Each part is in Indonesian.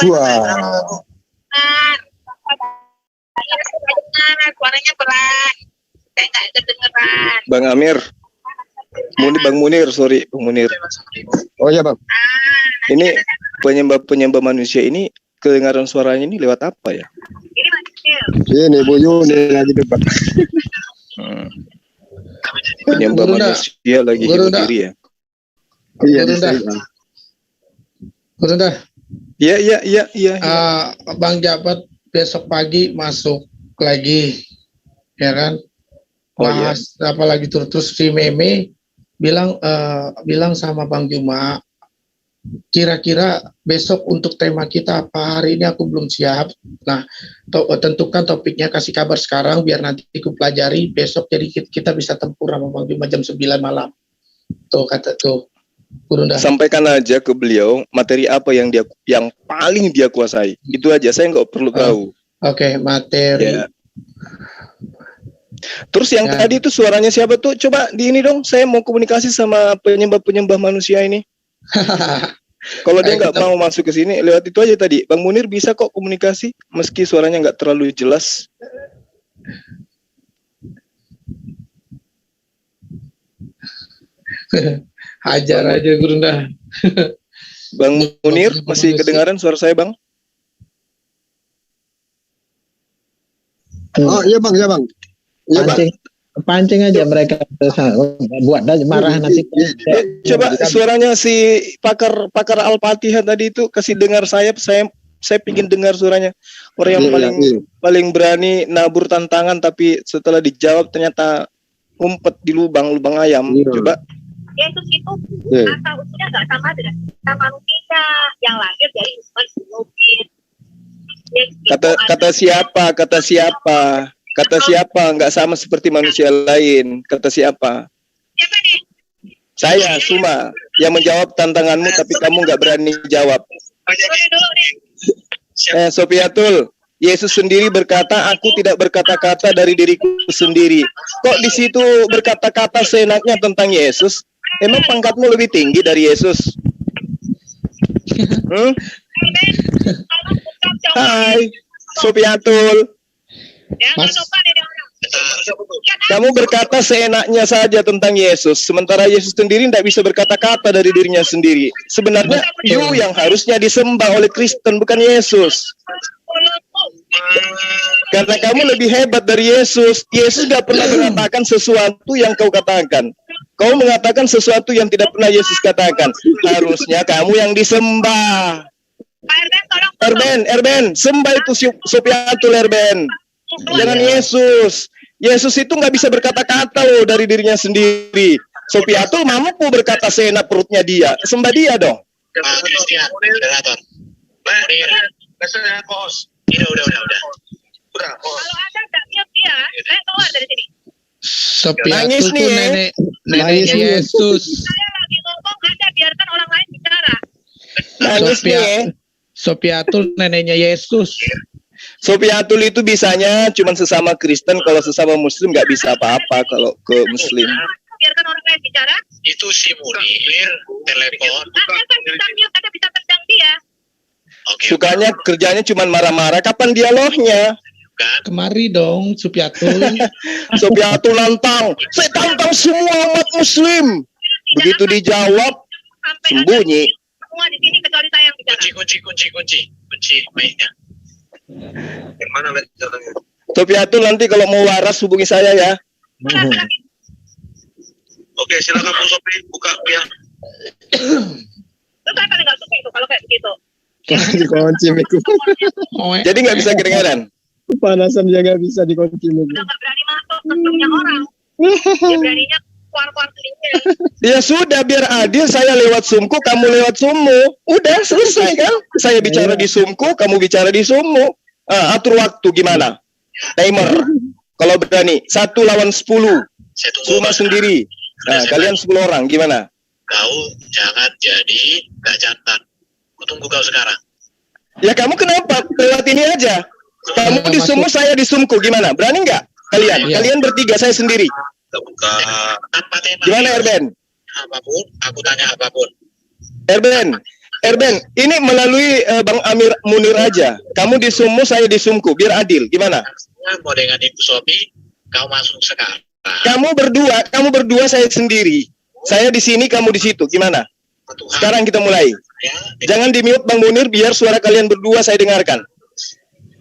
Wah. Suaranya berat. Saya nggak kedengeran. Bang Amir. Bang Munir, sorry, Bang Munir. Oh iya Bang. Ini penyembah manusia ini kedengaran suaranya ini lewat apa ya? Ini manusia. Ini Bu Yuni lagi depan. Penyembah manusia lagi berdiri ya? Iya. Udah. Iya. Bang Jabat besok pagi masuk lagi, ya kan? Bahas apalagi terus si Meme bilang sama Bang Juma, kira-kira besok untuk tema kita apa? Hari ini aku belum siap. Nah, tentukan topiknya, kasih kabar sekarang biar nanti aku pelajari besok, jadi kita bisa tempur sama Bang Juma jam 9 malam. Tuh kata tuh. Kurunda. Sampaikan aja ke beliau materi apa yang paling dia kuasai. Itu aja, saya nggak perlu tahu. Oke, materi. Ya. Terus yang tadi itu suaranya siapa tuh? Coba di ini dong, saya mau komunikasi sama penyembah manusia ini. Kalau dia nggak mau masuk ke sini, lewat itu aja tadi. Bang Munir bisa kok komunikasi, meski suaranya nggak terlalu jelas. Hajar aja Gurunda. Bang Munir, masih kedengaran suara saya Bang? Oh iya Bang, Iya Bang. Pancing aja mereka buat aja marah nanti. Coba suaranya si pakar Al-Fatihah tadi itu kasih dengar saya pingin dengar suaranya. Orang yang paling berani nabur tantangan tapi setelah dijawab ternyata umpet di lubang ayam. Coba. Yesus itu asal usulnya nggak sama dengan kita manusia yang lahir dari umat biologis. Kata siapa nggak sama seperti manusia lain? Kata siapa? Siapa nih? Saya, Suma, yang menjawab tantanganmu tapi kamu nggak berani jawab. Sofiatul, Yesus sendiri berkata, aku tidak berkata-kata dari diriku sendiri. Kok di situ berkata-kata seenaknya tentang Yesus? Emang pangkatmu lebih tinggi dari Yesus? Hai, Sofiatul. Kamu berkata seenaknya saja tentang Yesus, sementara Yesus sendiri tidak bisa berkata-kata dari dirinya sendiri. Sebenarnya you yang harusnya disembah oleh Kristen, bukan Yesus. Karena kamu lebih hebat dari Yesus. Yesus tidak pernah mengatakan sesuatu yang kau katakan. Kau mengatakan sesuatu yang tidak pernah Yesus katakan. Harusnya kamu yang disembah. Erben, sembah itu Sofiatul Erben. Jangan Yesus. Yesus itu nggak bisa berkata-kata loh dari dirinya sendiri. Sofiatul mampu berkata seenak perutnya dia. Sembah dia dong. Christian, moderator. Udah. Kalau Anda nggak mute dia, saya keluar dari sini. Sofiatul tuh neneknya Yesus. Saya lagi ngomong, Anda biarkan orang lain bicara. Sofiatul neneknya Yesus. Sofiatul itu bisanya cuma sesama Kristen, kalau sesama Muslim nggak bisa apa-apa kalau ke Muslim. Biarkan orang lain bicara. Itu si Munir telepon. Anda kan bisa mute, Anda bisa tendang dia. Sukanya kerjanya cuma marah-marah. Kapan dialognya? Kemari dong, Sofiatul. Sofiatul nantang. Saya tantang semua umat Muslim. Begitu dijawab, sembunyi. Semua di sini kecuali saya yang bicara. Kunci mic-nya. Gimana caranya? Sofiatul nanti kalau mau waras hubungi saya ya. Oke, silakan Bu Sofi buka ya. Terus saya paling nggak suka itu kalau kayak begitu. Dikunci miku. Jadi nggak bisa kedengaran. Panasan dia nggak bisa dikunci miku. Udah nggak berani masuk ke grupnya orang. Dia beraninya keluar telinga. Ya sudah, biar adil, saya lewat Zoom-ku, kamu lewat Zoom-mu. Udah selesai kan? Saya bicara di Zoom-ku, kamu bicara di Zoom-mu. Atur waktu gimana? Timer. Kalau berani 1 lawan 10. Cuma sendiri. Nah, kalian 10 orang gimana? Kau jangan jadi gak jantan. Kutunggu kau sekarang. Ya kamu kenapa? Lewat ini aja. Kamu di Zoom-mu, saya di Zoom-ku. Gimana? Berani nggak? Kalian? Kalian bertiga, saya sendiri. Buka tanpa tema. Gimana Erben? Apapun, aku tanya apapun. Erben, Erben, ini melalui Bang Amir Munir aja. Kamu di Summu, saya di Sumku, biar adil. Gimana? Mau dengan Ibu Sophie, kau masuk sekarang. Kamu berdua, saya sendiri. Saya di sini, kamu di situ. Gimana? Tuhan, Sekarang kita mulai. ya, Jangan di-mute Bang Munir, biar suara kalian berdua saya dengarkan.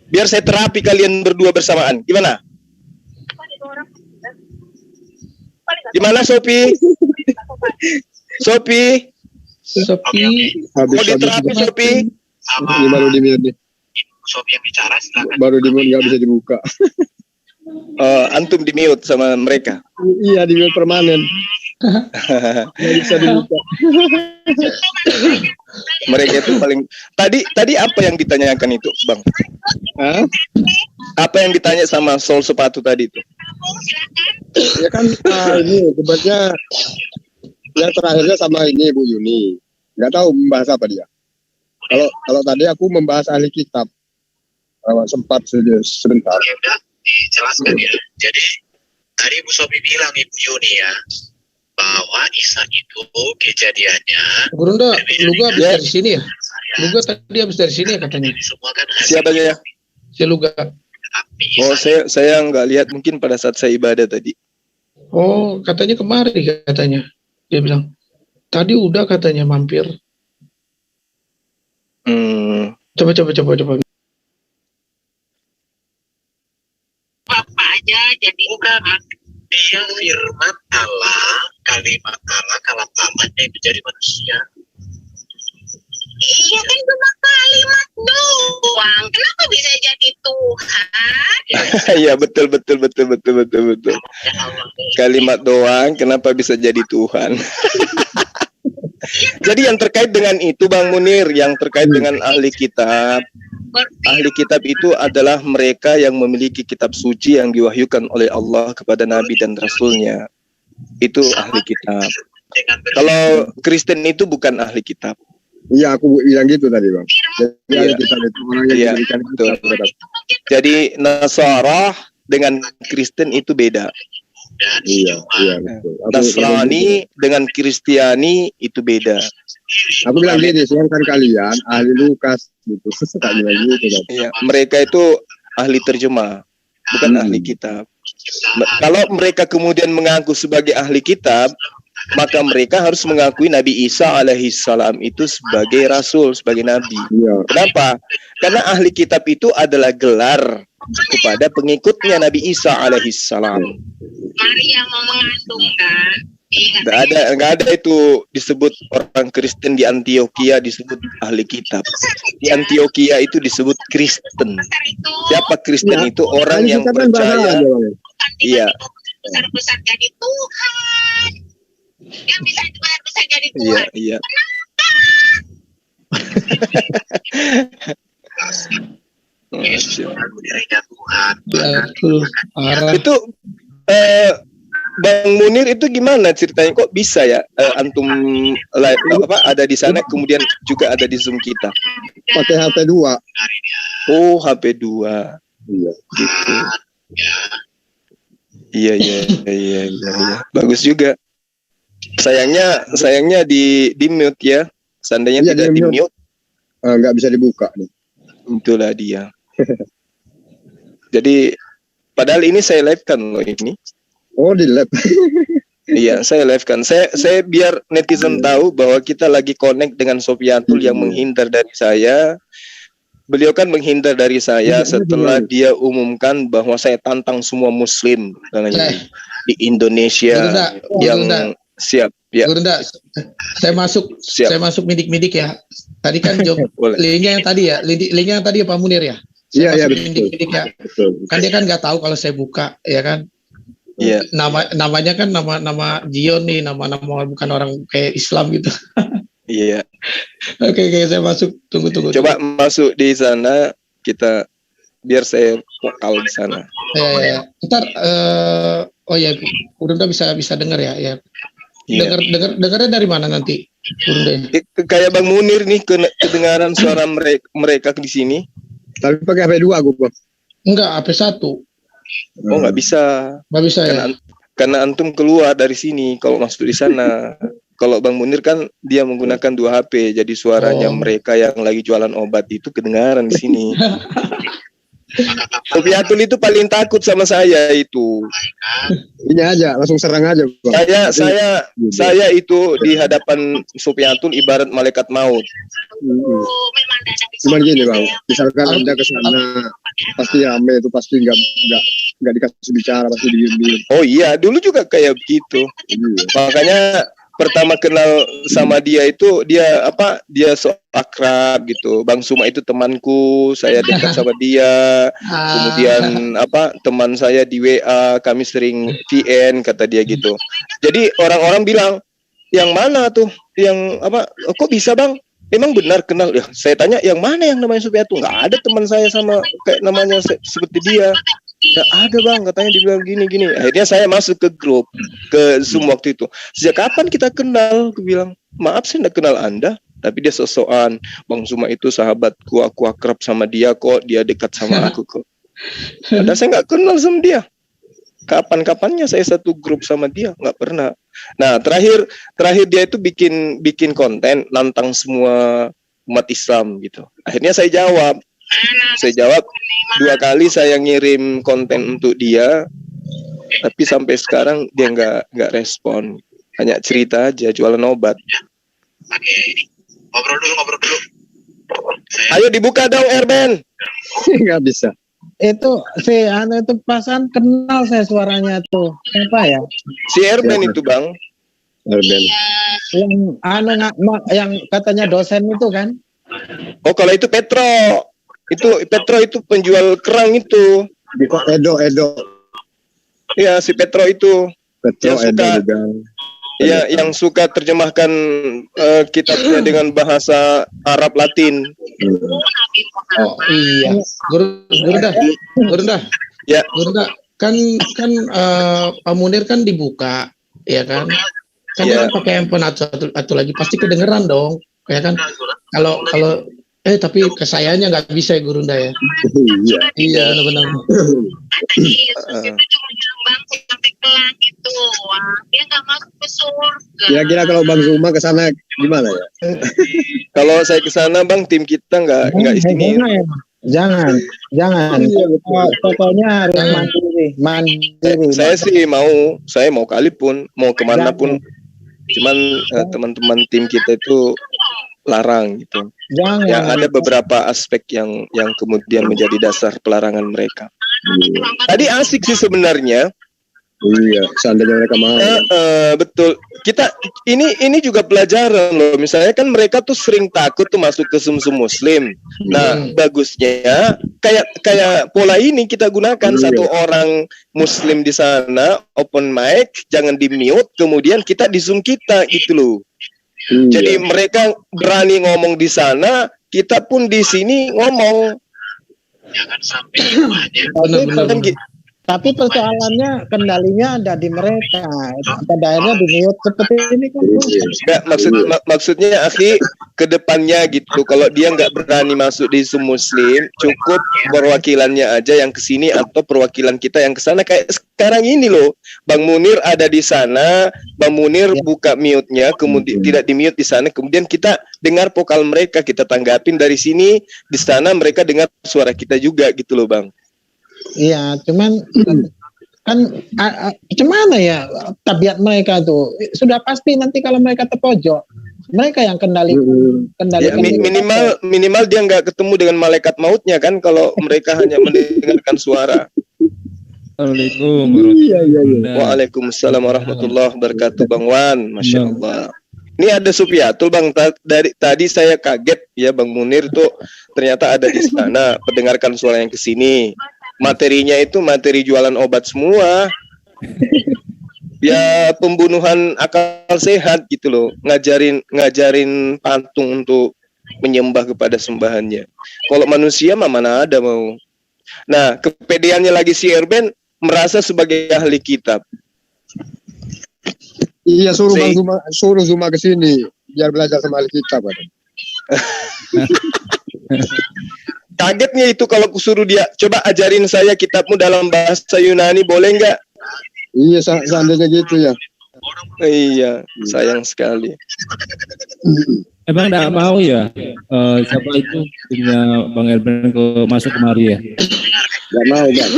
Biar saya terapi kalian berdua bersamaan. Gimana? Gimana Sophie? Sophie? Sophie, Habis Mau diterapi Sophie? sama ini baru di mute nih. Ibu Sophie yang bicara, silakan. Baru di mute nggak bisa dibuka. Antum di-mute sama mereka. Iya di mute permanen. Nggak bisa dibuka. Mereka itu paling tadi apa yang ditanyakan itu, Bang? Hah? Apa yang ditanya sama Sol Sepatu tadi itu? Ya kan ini sebabnya yang terakhirnya sama ini Bu Yuni. Nggak tahu membahas apa dia. Kalau tadi aku membahas ahli kitab. Sempat sebentar. Oke, udah dijelaskan ya. Jadi tadi Ibu Sophie bilang Ibu Yuni ya, bahwa Isa itu kejadiannya Gurunda, Luga habis Ya. dari sini ya? Luga tadi habis dari sini ya katanya. jadi semua kan hasil Siapa ya? Si Luga. tapi Oh, Isa saya nggak lihat, mungkin pada saat saya ibadah tadi. Oh, katanya kemarin katanya. Dia bilang, tadi udah katanya mampir. Coba. apa aja jadi bukan dia firman Allah, kalimat Allah, kalam Allah yang menjadi manusia. Iya kan cuma kalimat doang. Kenapa bisa jadi Tuhan? Iya betul. Ya Allah. Kalimat doang, kenapa bisa jadi Tuhan? Jadi yang terkait dengan itu Bang Munir, yang terkait dengan ahli kitab. Ahli kitab itu adalah mereka yang memiliki kitab suci yang diwahyukan oleh Allah kepada Nabi dan Rasulnya. Itu ahli kitab. Dengan Kalau Kristen itu bukan ahli kitab. Iya aku bilang gitu tadi Bang. Jadi Iya. ahli kitab itu orang yang Iya, diberikan betul. kitab. Jadi Nasara dengan Kristen itu beda. dan Iya betul. Nasrani dengan Kristiani itu beda. Aku bilang gini, sedangkan kalian ahli Lukas gitu. Tak bilang gitu kan. Iya, mereka itu ahli terjemah, bukan ahli kitab. Kalau mereka kemudian mengaku sebagai ahli kitab, maka mereka harus mengakui Nabi Isa alaihissalam itu sebagai rasul, sebagai nabi. Iya. Kenapa? Karena ahli kitab itu adalah gelar kepada pengikutnya Nabi Isa alaihissalam. Maria mau mengandungkan. Nggak ada itu disebut orang Kristen di Antioquia disebut ahli kitab. Di Antioquia itu disebut Kristen. Siapa Kristen Ya, itu? Orang ahli yang kitab kan bahasa percaya. aja, Bang. Iya. Besar-besar jadi Tuhan. Yang bisa besar-besar jadi Iya, Tuhan. iya. Yesus mengaku dirinya Tuhan. Betul. Parah. Itu Bang Munir itu gimana ceritanya? Kok bisa ya antum ada di sana kemudian juga ada di Zoom kita? Pakai HP 2. Oh, HP 2. Iya. Gitu. Ya, Iya. Bagus juga. Sayangnya di mute ya. Seandainya Iya, tidak di di mute. mute, Nggak bisa dibuka nih. itulah dia. Jadi padahal ini saya live kan loh ini. Oh di lab. Iya, saya live kan. Saya biar netizen tahu bahwa kita lagi connect dengan Sofiatul yang menghindar dari saya. Beliau kan menghindar dari saya setelah dia umumkan bahwa saya tantang semua Muslim di Indonesia yang siap. Ya, Gurunda, saya masuk midik-midik ya. Tadi kan boleh. linknya yang tadi ya, linknya yang tadi ya Pak Munir ya. Iya Masuk betul. midik-midik ya. Betul. Kan dia kan nggak tahu kalau saya buka, ya kan. Iya. Namanya kan nama Jion nih, nama bukan orang kayak Islam gitu. Iya. Oke, saya masuk. Tunggu. Coba masuk di sana kita biar saya vokal di sana. Ya. Ntar, oh ya, Gurunda bisa dengar ya. Ya. Iya. Dengarnya dari mana nanti? Gurunda. Kayak Bang Munir nih kedengaran suara mereka di sini. Tapi pakai HP 2 aku Bang. Enggak, HP 1. Oh, nggak bisa. Nggak bisa ya. Karena antum keluar dari sini kalau masuk di sana. Kalau Bang Munir kan dia menggunakan 2 HP, jadi suaranya mereka yang lagi jualan obat itu kedengaran di sini. Sofiatul itu paling takut sama saya itu. Ini aja, langsung serang aja, Bang. Saya itu di hadapan Sofiatul ibarat malaikat maut. Cuman gini, Bang, misalkan Anda ke sana pasti rame itu, pasti nggak dikasih bicara, pasti diem. Oh iya, dulu juga kayak begitu. Makanya pertama kenal sama dia itu dia so akrab gitu. Bang Suma itu temanku, saya dekat sama dia. Kemudian teman saya di WA, kami sering VN kata dia gitu. Jadi orang-orang bilang, yang mana tuh? Yang kok bisa, Bang? Memang benar kenal ya. Saya tanya, yang mana yang namanya Sofiatul? Nggak ada teman saya sama kayak namanya seperti dia. Nggak ada, Bang, katanya dibilang gini. Akhirnya saya masuk ke grup, ke Zoom waktu itu. Sejak kapan kita kenal? Aku bilang, maaf saya nggak kenal Anda. Tapi dia sosokan, Bang Suma itu sahabatku, aku akrab sama dia kok, dia dekat sama aku kok. Padahal saya nggak kenal sama dia. Kapan-kapannya saya satu grup sama dia, nggak pernah. Nah, terakhir dia itu bikin konten nantang semua umat Islam gitu. Akhirnya saya jawab 2 kali saya ngirim konten untuk dia, tapi sampai sekarang dia nggak respon, hanya cerita aja jualan obat. Oke, ngobrol dulu. Ayo dibuka dong, Erben. Nggak bisa. Itu si itu pasan kenal saya suaranya tuh. Siapa ya? Si Erben itu, Bang. Erben. Yang katanya dosen itu kan? Oh, kalau itu Petro. Petro itu penjual kerang itu. Edo. Iya, si Petro itu. Petro Edo juga. Iya, yang suka terjemahkan kitabnya dengan bahasa Arab Latin. Oh iya, guru dah. Ya. Guru dah. Kan Pak Munir kan dibuka, ya kan? Kan Ya. dia pakai handphone atau lagi pasti kedengeran dong, ya kan? Kalau tapi ke sayanya nggak bisa ya Guru dah ya. Iya benar-benar. Tadi Yesus itu cuma bilang bangku sampai ke langit doang, dia nggak masuk ke surga. Kira-kira kalau Bang Zuma ke sana gimana ya? Kalau saya ke sana, Bang, tim kita nggak istimewa. Jangan. Pokoknya harus mandiri. Saya mau kali pun, mau kemana pun. Cuman teman-teman tim kita itu larang gitu. Jangan. Ya ada beberapa aspek yang kemudian menjadi dasar pelarangan mereka. Tadi asik sih sebenarnya. Iya, seandainya mereka mau. Betul. Kita ini juga pelajaran loh. Misalnya kan mereka tuh sering takut tuh masuk ke sum-sum muslim. Nah, bagusnya kayak pola ini kita gunakan. Satu orang muslim di sana open mic, jangan di mute, kemudian kita di zoom kita gitu loh. Jadi mereka berani ngomong di sana, kita pun di sini ngomong. Jangan sampai Tapi persoalannya kendalinya ada di mereka. Pada akhirnya di mute seperti ini kan. Maksudnya akhi kedepannya gitu. Kalau dia nggak berani masuk di Zoom Muslim, cukup perwakilannya aja yang kesini atau perwakilan kita yang kesana. Kayak sekarang ini loh, Bang Munir ada di sana, Bang Munir buka mute-nya, kemudian tidak di mute di sana, kemudian kita dengar vokal mereka, kita tanggapin dari sini, di sana mereka dengar suara kita juga gitu loh, Bang. Iya, cuman kan gimana ya tabiat mereka tuh sudah pasti nanti kalau mereka terpojok mereka yang kendalikan. Ya, minimal dia nggak ketemu dengan malaikat mautnya kan kalau mereka hanya mendengarkan suara. Assalamualaikum. Waalaikumsalam warahmatullahi wabarakatuh, Bang Wan. Masya Allah. Ini ada Sofiatul, Bang. Tadi saya kaget ya, Bang Munir tuh ternyata ada di sana, mendengarkan suara yang kesini. Materinya itu materi jualan obat semua. Ya pembunuhan akal sehat gitu loh. Ngajarin patung untuk menyembah kepada sembahannya. Kalau manusia mah mana ada mau. Nah, kepedeannya lagi si Erben merasa sebagai ahli kitab. Iya, suruh Zuma ke sini biar belajar sama ahli kitab. Kagetnya itu kalau kusuruh dia, coba ajarin saya kitabmu dalam bahasa Yunani, boleh nggak? Iya, seandainya gitu ya. Iya, sayang sekali. Emang enggak mau ya siapa itu punya Bang Elben masuk kemari ya? Nggak mau, Bang.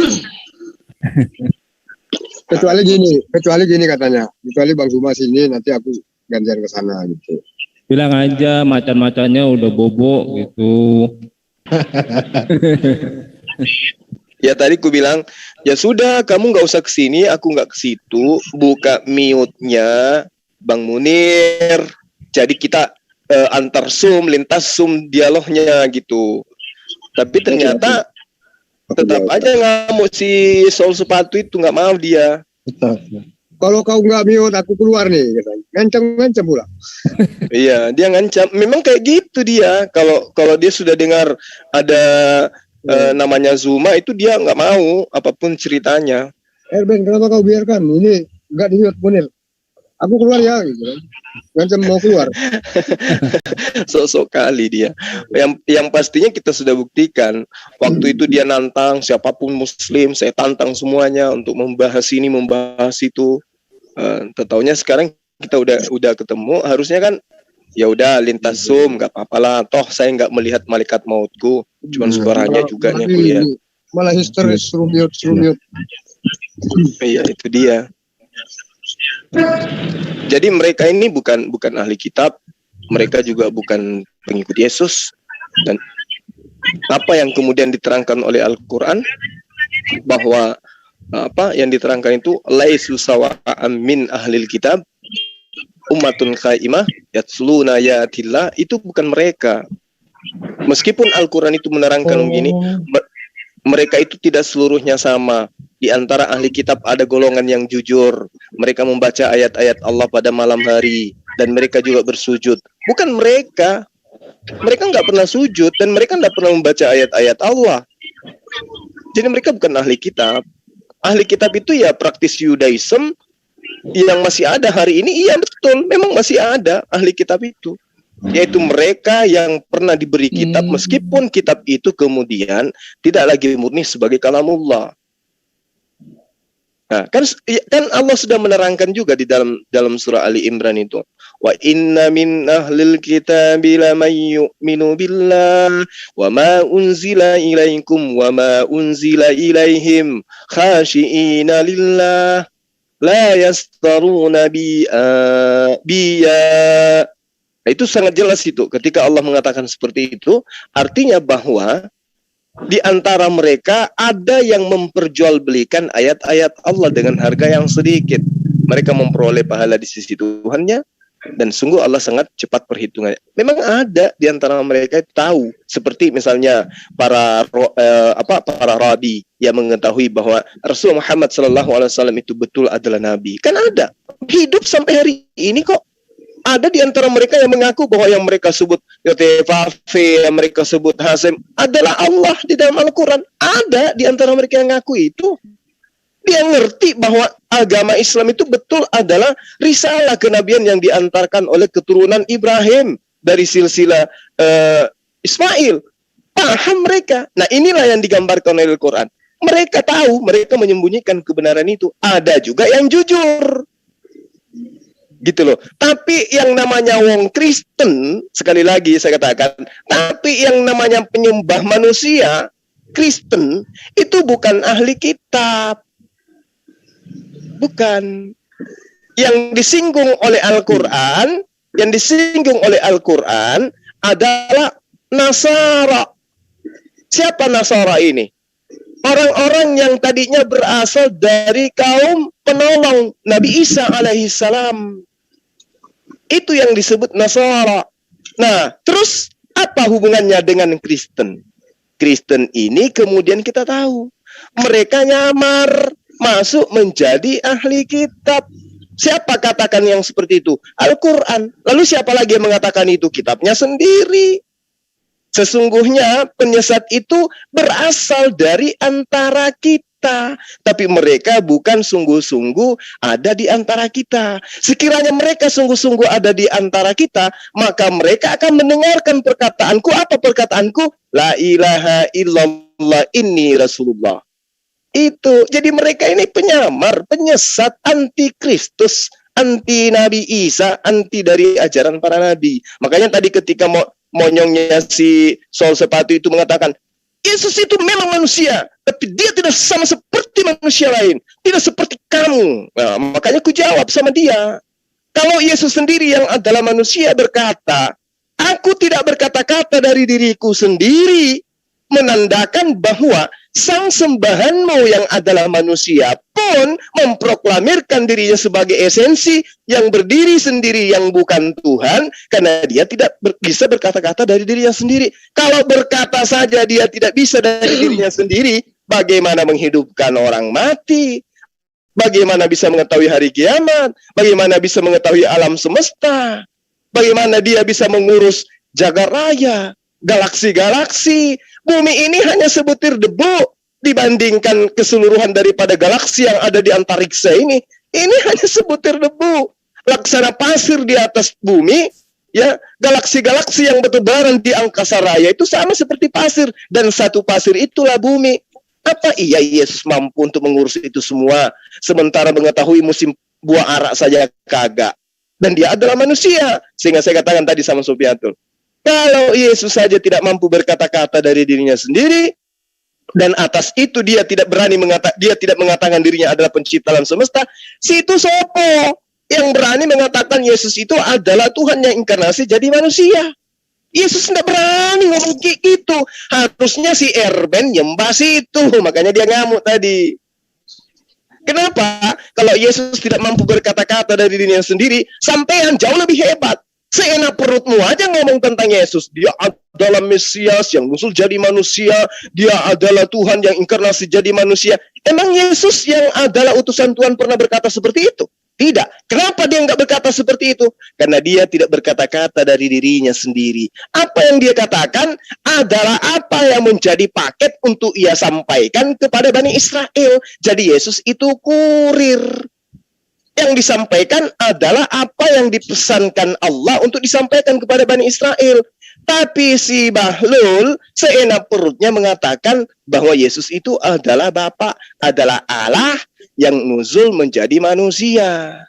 Kecuali gini katanya. Kecuali Bang Zuma sini, nanti aku gantian ke sana gitu. Bilang aja macan-macannya udah bobo gitu. Ya tadi ku bilang, ya sudah kamu nggak usah kesini, aku nggak ke situ. Buka mute-nya Bang Munir. Jadi kita antar Zoom, lintas Zoom dialognya gitu. Tapi ternyata tetap aja ngamuk si Sol Sepatu itu, nggak mau dia. Kalau kau nggak mute, aku keluar nih, katanya. Ngancam pula. Iya, dia ngancam. Memang kayak gitu dia. Kalau dia sudah dengar ada namanya Zuma itu dia nggak mau apapun ceritanya. Ben, kenapa kau biarkan? Ini nggak di-mute Munir. Aku keluar ya, gitu kan. Ngancam mau keluar. Sok-sok kali dia. Yang pastinya kita sudah buktikan. Waktu itu dia nantang siapapun Muslim, saya tantang semuanya untuk membahas ini, membahas itu. Taunya sekarang kita udah ketemu, harusnya kan ya udah lintas Zoom, nggak apa-apa lah. Toh saya nggak melihat malaikat mautku, cuman suaranya juga nih aku lihat. Malah histeris, suruh mute. Iya, itu dia. Jadi mereka ini bukan ahli kitab, mereka juga bukan pengikut Yesus. Dan apa yang kemudian diterangkan oleh Al-Quran, bahwa apa yang diterangkan itu laisu sawa'an min ahlil kitab ummatun qaimah yatsluna ayatillah, itu bukan mereka. Meskipun Al-Quran itu menerangkan begini, mereka itu tidak seluruhnya sama. Di antara ahli kitab ada golongan yang jujur, mereka membaca ayat-ayat Allah pada malam hari, dan mereka juga bersujud. Bukan mereka nggak pernah sujud, dan mereka nggak pernah membaca ayat-ayat Allah. Jadi mereka bukan ahli kitab. Ahli kitab itu ya praktis Yudaism yang masih ada hari ini. Iya betul, memang masih ada ahli kitab itu, yaitu mereka yang pernah diberi kitab, meskipun kitab itu kemudian tidak lagi murni sebagai kalamullah. Nah, kan Allah sudah menerangkan juga di dalam surah Ali Imran itu, wa inna min ahlil kitabi laman yu'minu billah wa ma unzila ilaikum wa ma unzila ilaihim khashi'ina lillah la yastaruna biya. Nah, itu sangat jelas itu. Ketika Allah mengatakan seperti itu, artinya bahwa di antara mereka ada yang memperjualbelikan ayat-ayat Allah dengan harga yang sedikit. Mereka memperoleh pahala di sisi Tuhannya, dan sungguh Allah sangat cepat perhitungannya. Memang ada di antara mereka yang tahu, seperti misalnya para rabi yang mengetahui bahwa Rasul Muhammad SAW itu betul adalah nabi. Kan ada, hidup sampai hari ini kok. Ada di antara mereka yang mengaku bahwa yang mereka sebut Yotefafe, yang mereka sebut Hasim adalah Allah di dalam Al-Quran. Ada di antara mereka yang ngaku itu. Dia ngerti bahwa agama Islam itu betul adalah risalah kenabian yang diantarkan oleh keturunan Ibrahim dari silsilah Ismail. Paham mereka. Nah, inilah yang digambarkan oleh Al-Quran. Mereka tahu, mereka menyembunyikan kebenaran itu. Ada juga yang jujur. Gitu loh. Tapi yang namanya wong Kristen, sekali lagi saya katakan, tapi yang namanya penyembah manusia Kristen itu bukan ahli kitab. Bukan. Yang disinggung oleh Al-Quran, adalah Nasara. Siapa Nasara ini? Orang-orang yang tadinya berasal dari kaum penolong Nabi Isa alaihissalam. Itu yang disebut Nasara. Nah, terus apa hubungannya dengan Kristen? Kristen ini kemudian kita tahu, mereka nyamar masuk menjadi ahli kitab. Siapa katakan yang seperti itu? Al-Quran. Lalu siapa lagi yang mengatakan itu? Kitabnya sendiri. Sesungguhnya penyesat itu berasal dari antara kita, tapi mereka bukan sungguh-sungguh ada di antara kita. Sekiranya mereka sungguh-sungguh ada di antara kita, maka mereka akan mendengarkan perkataanku. Apa perkataanku? La ilaha illallah inni rasulullah. Itu. Jadi mereka ini penyamar, penyesat, antikristus, anti Nabi Isa, anti dari ajaran para nabi. Makanya tadi ketika monyongnya si Sol Sepatu itu mengatakan, Yesus itu memang manusia, tapi dia tidak sama seperti manusia lain, tidak seperti kamu. Nah, makanya ku jawab sama dia, kalau Yesus sendiri yang adalah manusia berkata, aku tidak berkata-kata dari diriku sendiri, menandakan bahwa sang sembahanmu yang adalah manusia pun memproklamirkan dirinya sebagai esensi yang berdiri sendiri, yang bukan Tuhan, karena dia tidak bisa berkata-kata dari dirinya sendiri. Kalau berkata saja dia tidak bisa dari dirinya sendiri, bagaimana menghidupkan orang mati? Bagaimana bisa mengetahui hari kiamat? Bagaimana bisa mengetahui alam semesta? Bagaimana dia bisa mengurus jagat raya, galaksi-galaksi? Bumi ini hanya sebutir debu dibandingkan keseluruhan daripada galaksi yang ada di antariksa ini. Ini hanya sebutir debu. Laksana pasir di atas bumi, ya, galaksi-galaksi yang bertebaran di angkasa raya itu sama seperti pasir, dan satu pasir itulah bumi. Apa iya Yesus mampu untuk mengurus itu semua, sementara mengetahui musim buah arak saja kagak? Dan dia adalah manusia. Sehingga saya katakan tadi sama Supiatul, kalau Yesus saja tidak mampu berkata-kata dari dirinya sendiri, dan atas itu dia tidak berani mengatakan dirinya adalah pencipta alam semesta, situ sopo yang berani mengatakan Yesus itu adalah Tuhan yang inkarnasi jadi manusia? Yesus tidak berani ngomong gitu. Harusnya si Erben nyembah situ, makanya dia ngamuk tadi. Kenapa? Kalau Yesus tidak mampu berkata-kata dari dirinya sendiri, sampean jauh lebih hebat. Seenak perutmu aja ngomong tentang Yesus. Dia adalah Mesias yang muncul jadi manusia. Dia adalah Tuhan yang inkarnasi jadi manusia. Emang Yesus yang adalah utusan Tuhan pernah berkata seperti itu? Tidak. Kenapa dia nggak berkata seperti itu? Karena dia tidak berkata-kata dari dirinya sendiri. Apa yang dia katakan adalah apa yang menjadi paket untuk ia sampaikan kepada Bani Israel. Jadi Yesus itu kurir. Yang disampaikan adalah apa yang dipesankan Allah untuk disampaikan kepada Bani Israel. Tapi si Bahlul seenak perutnya mengatakan bahwa Yesus itu adalah Bapa, adalah Allah yang nuzul menjadi manusia.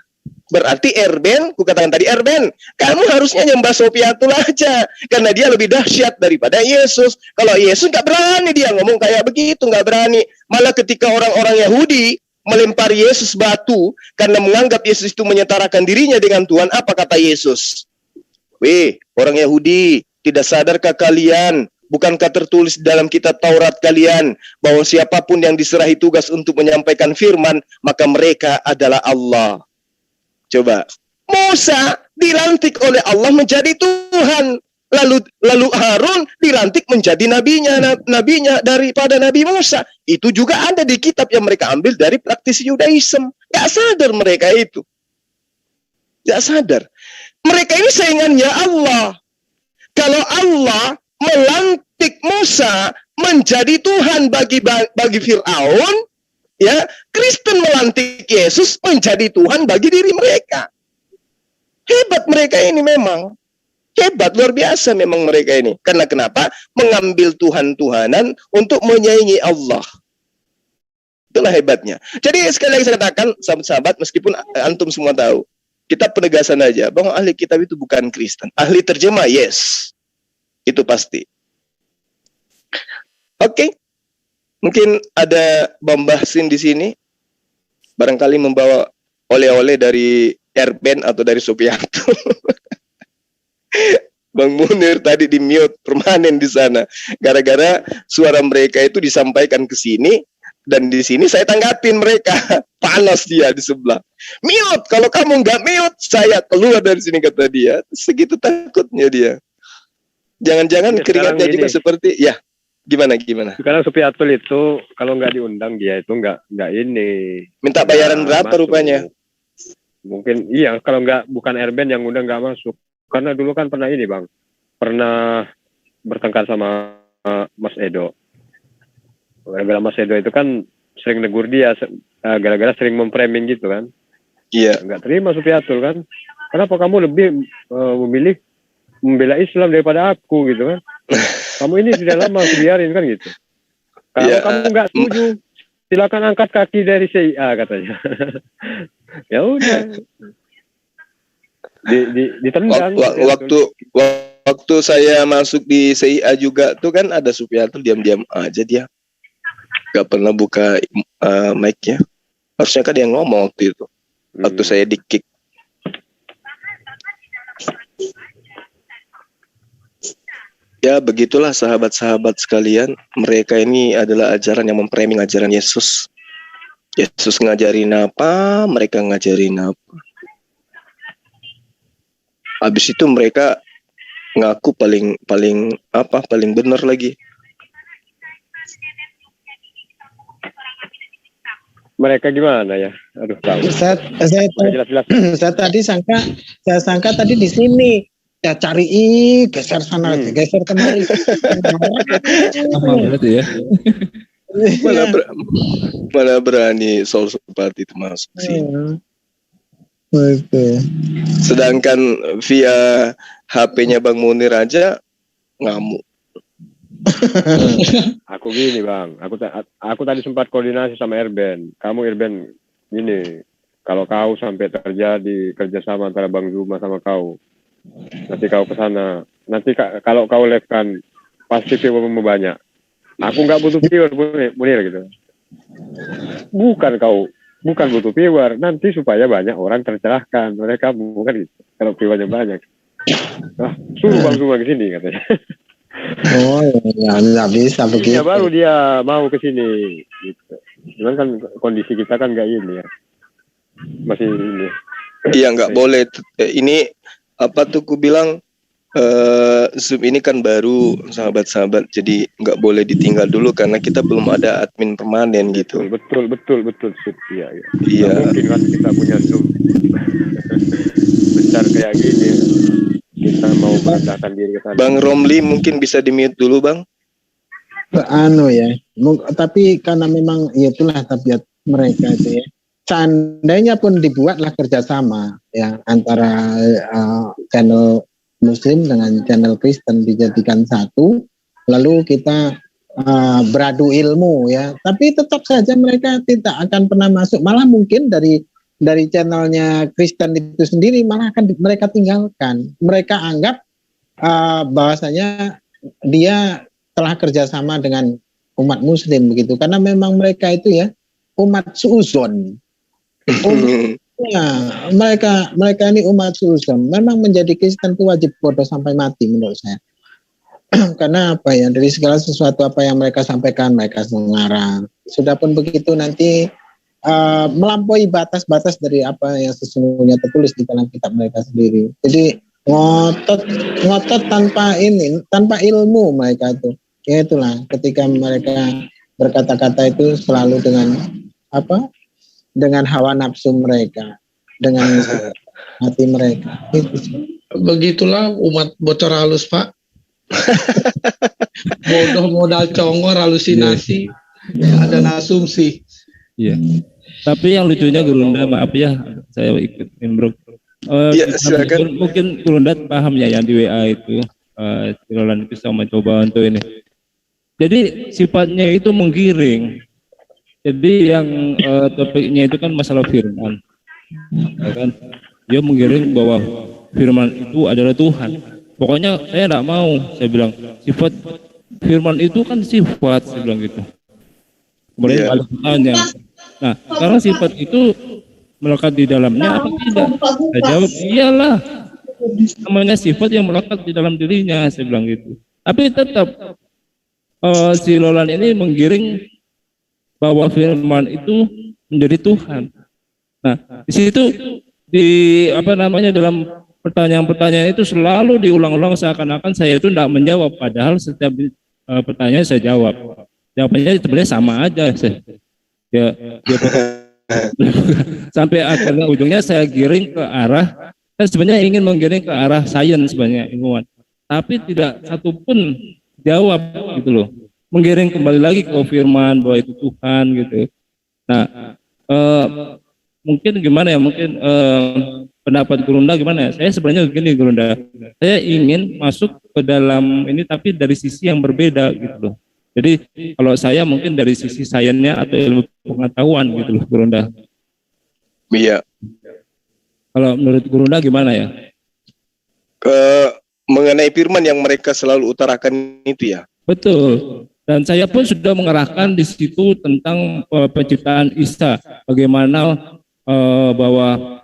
Berarti Erben, ku katakan tadi Erben, kamu harusnya nyembah Sopiatul aja, karena dia lebih dahsyat daripada Yesus. Kalau Yesus nggak berani dia ngomong kayak begitu, nggak berani. Malah ketika orang-orang Yahudi melempari Yesus batu karena menganggap Yesus itu menyetarakan dirinya dengan Tuhan, apa kata Yesus? Weh, orang Yahudi, tidak sadarkah kalian? Bukankah tertulis dalam kitab Taurat kalian bahwa siapapun yang diserahi tugas untuk menyampaikan firman, maka mereka adalah Allah. Coba, Musa dilantik oleh Allah menjadi Tuhan. Lalu Harun dilantik menjadi nabinya daripada Nabi Musa. Itu juga ada di kitab yang mereka ambil dari praktisi Yudaism. Gak sadar mereka itu. Gak sadar. Mereka ini saingannya Allah. Kalau Allah melantik Musa menjadi Tuhan bagi Fir'aun, ya, Kristen melantik Yesus menjadi Tuhan bagi diri mereka. Hebat mereka ini memang. Hebat, luar biasa memang mereka ini. Karena kenapa? Mengambil Tuhan-Tuhanan untuk menyaingi Allah. Itulah hebatnya. Jadi sekali lagi saya katakan, sahabat-sahabat, meskipun antum semua tahu, kita penegasan aja bahwa ahli kitab itu bukan Kristen. Ahli terjemah, yes. Itu pasti. Oke. Mungkin ada Bang Bahsin di sini. Barangkali membawa oleh-oleh dari Erben atau dari Supianto. Bang Munir tadi di mute permanen di sana gara-gara suara mereka itu disampaikan ke sini, dan di sini saya tanggapin mereka. Panas dia di sebelah. Mute, kalau kamu nggak mute saya keluar dari sini, kata dia. Segitu takutnya dia. Jangan-jangan keringatnya juga seperti ya. Gimana? Sekarang Supiatul itu kalau nggak diundang dia itu nggak ini. Minta bayaran berapa masuk rupanya? Mungkin iya, kalau bukan Erben yang undang nggak masuk. Karena dulu kan pernah ini Bang, pernah bertengkar sama Mas Edo. Gara-gara Mas Edo itu kan sering negur dia, gara-gara sering memframing gitu kan. Iya. Nggak terima Supiatul kan. Kenapa kamu lebih memilih membela Islam daripada aku gitu kan? Kamu ini sudah lama biarin kan gitu. Kalau kamu nggak setuju, silakan angkat kaki dari CIA katanya. Ya udah. Ditendang. Waktu saya masuk di CIA juga tuh kan ada Supianto diam-diam aja dia. Gak pernah buka mic-nya. Harusnya kan dia ngomong waktu itu. Waktu saya di-kick. Ya begitulah sahabat-sahabat sekalian. Mereka ini adalah ajaran yang memframing ajaran Yesus. Yesus ngajarin apa, mereka ngajarin apa. Habis itu mereka ngaku paling benar lagi. Mereka gimana ya? Aduh, tahu. Saya tadi sangka tadi di sini. Ya cari geser sana, geser kemari. Sama berarti ya. Mana berani Saul seperti itu masuk sih. Sedangkan via HP-nya Bang Munir aja ngamuk. Aku gini Bang, aku tadi sempat koordinasi sama Erben. Kamu Erben ini, kalau kau sampai terjadi kerjasama antara Bang Zuma sama kau, nanti kau ke sana. Nanti kalau kau live-kan pasti viewermu banyak. Aku nggak butuh viewer Munir gitu. Bukan butuh viewer, nanti supaya banyak orang tercerahkan. Mereka bukan gitu. Kalau viewernya banyak. Suruh Bang Zuma ke sini katanya. Oh ya, nggak bisa begitu. Ya baru dia mau ke sini. Gitu. Cuman kan kondisi kita kan nggak ini ya. Masih ini. Iya nggak boleh. Ini apa tuh ku bilang Zoom ini kan baru sahabat-sahabat, jadi nggak boleh ditinggal dulu karena kita belum ada admin permanen gitu. Betul. Iya. Iya. Mungkin kan kita punya Zoom besar kayak gini. Kita mau mengadakan diri ke sana. Bang Romli mungkin bisa di-mute dulu, Bang. Tapi karena memang ya itulah tabiat mereka itu ya. Seandainya pun dibuatlah kerjasama ya antara channel Muslim dengan channel Kristen dijadikan satu, lalu kita beradu ilmu ya. Tapi tetap saja mereka tidak akan pernah masuk. Malah mungkin dari channelnya Kristen itu sendiri malah akan mereka tinggalkan. Mereka anggap bahwasanya dia telah kerjasama dengan umat Muslim begitu, karena memang mereka itu ya umat suuzon. Mereka ini umat suuzon. Memang menjadi Kristen itu wajib bodoh sampai mati menurut saya. Karena apa ya, dari segala sesuatu apa yang mereka sampaikan mereka mengarang. Sudah pun begitu nanti melampaui batas-batas dari apa yang sesungguhnya tertulis di dalam kitab mereka sendiri. Jadi ngotot tanpa ilmu mereka itu. Ya itulah ketika mereka berkata-kata itu selalu dengan apa? Dengan hawa nafsu mereka, dengan hati mereka. Begitulah umat bocor halus, Pak. Bodoh modal congor, halusinasi, dan asumsi. Iya. Tapi yang lucunya Gurunda, maaf ya, saya ikutin bro. Iya, silakan. Mungkin Gurunda paham ya yang di WA itu, Roland itu sama coba untuk ini. Jadi sifatnya itu menggiring. Jadi yang topiknya itu kan masalah firman, ya kan? Dia menggiring bahwa firman itu adalah Tuhan. Pokoknya saya tidak mau, saya bilang sifat firman itu kan sifat, saya bilang gitu. Kemudian ada pertanyaan. Nah, karena sifat itu melekat di dalamnya apa tidak? Saya jawab iyalah. Namanya sifat yang melekat di dalam dirinya, saya bilang gitu. Tapi tetap si Roland ini menggiring bahwa firman itu menjadi Tuhan. Nah, di situ dalam pertanyaan-pertanyaan itu selalu diulang-ulang seakan-akan saya itu tidak menjawab, padahal setiap pertanyaan saya jawab. Jawabannya sebenarnya sama aja. Sampai akhirnya ujungnya saya giring ke arah, saya sebenarnya ingin menggiring ke arah sains sebenarnya ilmuwan, tapi tidak satupun jawab gitu loh. Menggiring kembali lagi ke firman bahwa itu Tuhan gitu. Nah, mungkin gimana ya? Mungkin pendapat Gurunda gimana ya? Saya sebenarnya begini Gurunda, saya ingin masuk ke dalam ini tapi dari sisi yang berbeda gitu loh. Jadi kalau saya mungkin dari sisi sainsnya atau ilmu pengetahuan gitu loh Gurunda. Iya. Kalau menurut Gurunda gimana ya? mengenai firman yang mereka selalu utarakan itu ya. Betul. Dan saya pun sudah mengarahkan di situ tentang penciptaan Isa. Bagaimana bahwa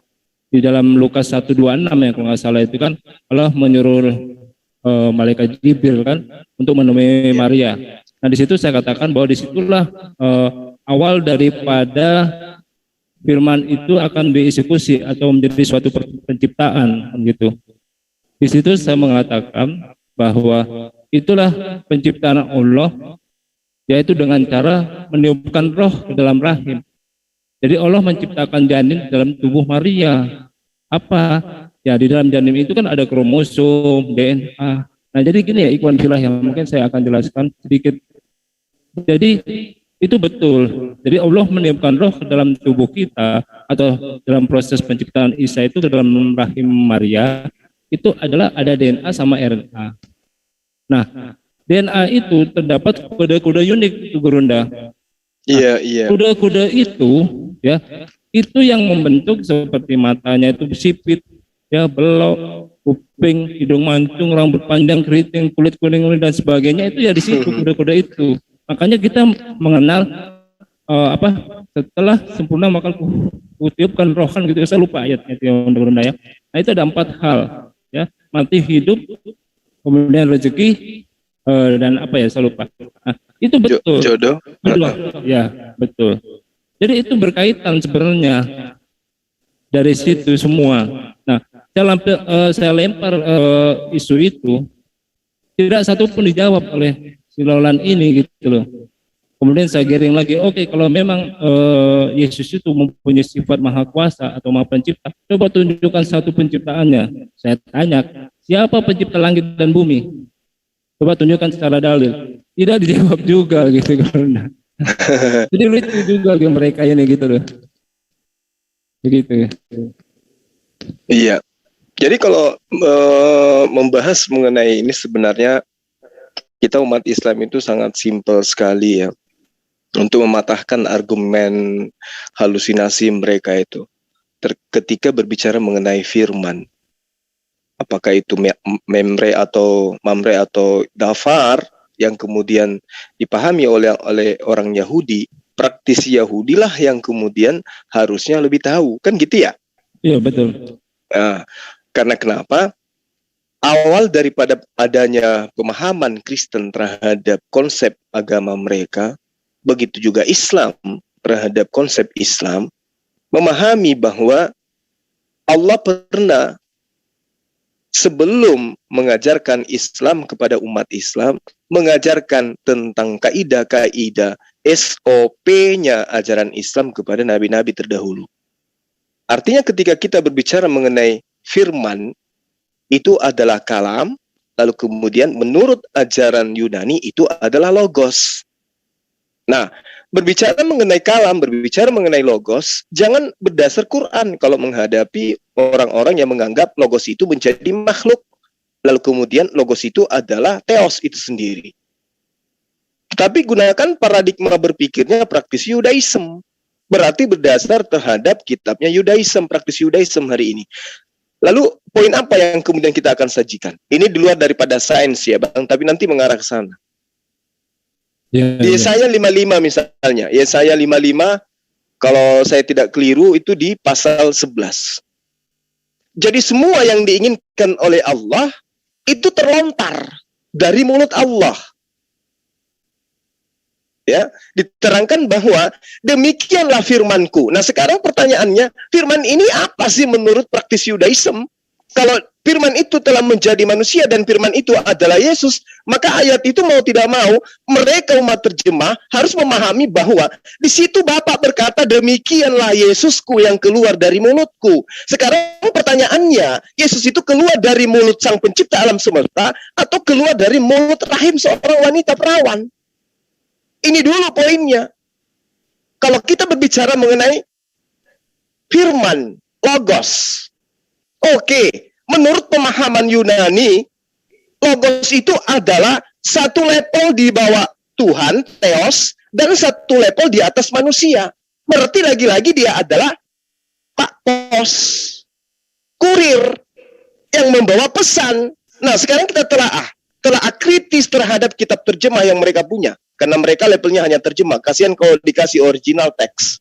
di dalam Lukas 1:26 ya kalau nggak salah itu kan Allah menyuruh malaikat Jibril kan untuk menemui Maria. Nah di situ saya katakan bahwa disitulah awal daripada firman itu akan dieksekusi atau menjadi suatu penciptaan gitu. Di situ saya mengatakan bahwa itulah penciptaan Allah, yaitu dengan cara meniupkan roh ke dalam rahim. Jadi Allah menciptakan janin dalam tubuh Maria. Apa? Ya di dalam janin itu kan ada kromosom, DNA. Nah jadi gini ya ikhwan filah yang mungkin saya akan jelaskan sedikit. Jadi itu betul. Jadi Allah meniupkan roh ke dalam tubuh kita atau dalam proses penciptaan Isa itu ke dalam rahim Maria itu adalah ada DNA sama RNA. Nah, DNA itu terdapat kode-kode unik itu Gurunda. Iya. Kode-kode itu ya, itu yang membentuk seperti matanya itu sipit, ya belok, kuping, hidung mancung, rambut panjang, keriting, kulit kuning dan sebagainya itu ya di situ kode-kode itu. Makanya kita mengenal setelah sempurna maka kutiupkan roh kan gitu. Saya lupa ayatnya itu yang Gurunda ya. Nah itu ada 4 hal ya, mati, hidup, kemudian rezeki dan apa ya saya lupa. Nah, itu betul. Jodoh. Ya betul. Jadi itu berkaitan sebenarnya dari situ semua. Nah saya lempar isu itu tidak satu pun dijawab oleh si Lolan ini gitu loh. Kemudian saya giring lagi, oke, kalau memang Yesus itu mempunyai sifat maha kuasa atau maha pencipta, coba tunjukkan satu penciptaannya. Saya tanya, siapa pencipta langit dan bumi? Coba tunjukkan secara dalil. Tidak dijawab juga gitu karena. Jadi lucu juga mereka ini gitu loh. Begitu. Iya. Jadi kalau membahas mengenai ini sebenarnya kita umat Islam itu sangat simpel sekali ya. Untuk mematahkan argumen halusinasi mereka itu ketika berbicara mengenai firman, apakah itu mamre atau dafar yang kemudian dipahami oleh orang Yahudi, praktisi Yahudi lah yang kemudian harusnya lebih tahu, kan gitu ya? Iya betul. Nah, karena kenapa? Awal daripada adanya pemahaman Kristen terhadap konsep agama mereka, begitu juga Islam terhadap konsep Islam, memahami bahwa Allah pernah sebelum mengajarkan Islam kepada umat Islam, mengajarkan tentang kaidah-kaidah SOP-nya ajaran Islam kepada nabi-nabi terdahulu. Artinya ketika kita berbicara mengenai firman, itu adalah kalam, lalu kemudian menurut ajaran Yunani itu adalah logos. Nah, berbicara mengenai kalam, berbicara mengenai logos, jangan berdasar Quran kalau menghadapi orang-orang yang menganggap logos itu menjadi makhluk. Lalu kemudian logos itu adalah theos itu sendiri. Tetapi gunakan paradigma berpikirnya praktisi Yudaism. Berarti berdasar terhadap kitabnya Yudaism, praktisi Yudaism hari ini. Lalu poin apa yang kemudian kita akan sajikan? Ini di luar daripada sains ya Bang, tapi nanti mengarah ke sana. Yesaya 55 misalnya. Yesaya 55 kalau saya tidak keliru itu di pasal 11. Jadi semua yang diinginkan oleh Allah itu terlontar dari mulut Allah. Ya, diterangkan bahwa demikianlah firmanku. Nah, sekarang pertanyaannya, firman ini apa sih menurut praktisi Yudaism? Kalau firman itu telah menjadi manusia dan firman itu adalah Yesus, maka ayat itu mau tidak mau, mereka umat terjemah harus memahami bahwa di situ Bapa berkata, demikianlah Yesusku yang keluar dari mulutku. Sekarang pertanyaannya, Yesus itu keluar dari mulut Sang Pencipta alam semesta atau keluar dari mulut rahim seorang wanita perawan? Ini dulu poinnya. Kalau kita berbicara mengenai firman, logos, oke, menurut pemahaman Yunani, logos itu adalah satu level di bawah Tuhan, theos, dan satu level di atas manusia. Berarti lagi-lagi dia adalah pak pos, kurir. yang membawa pesan. Nah, sekarang kita telah kritis terhadap kitab terjemah yang mereka punya. Karena mereka levelnya hanya terjemah. Kasihan kalau dikasih original teks.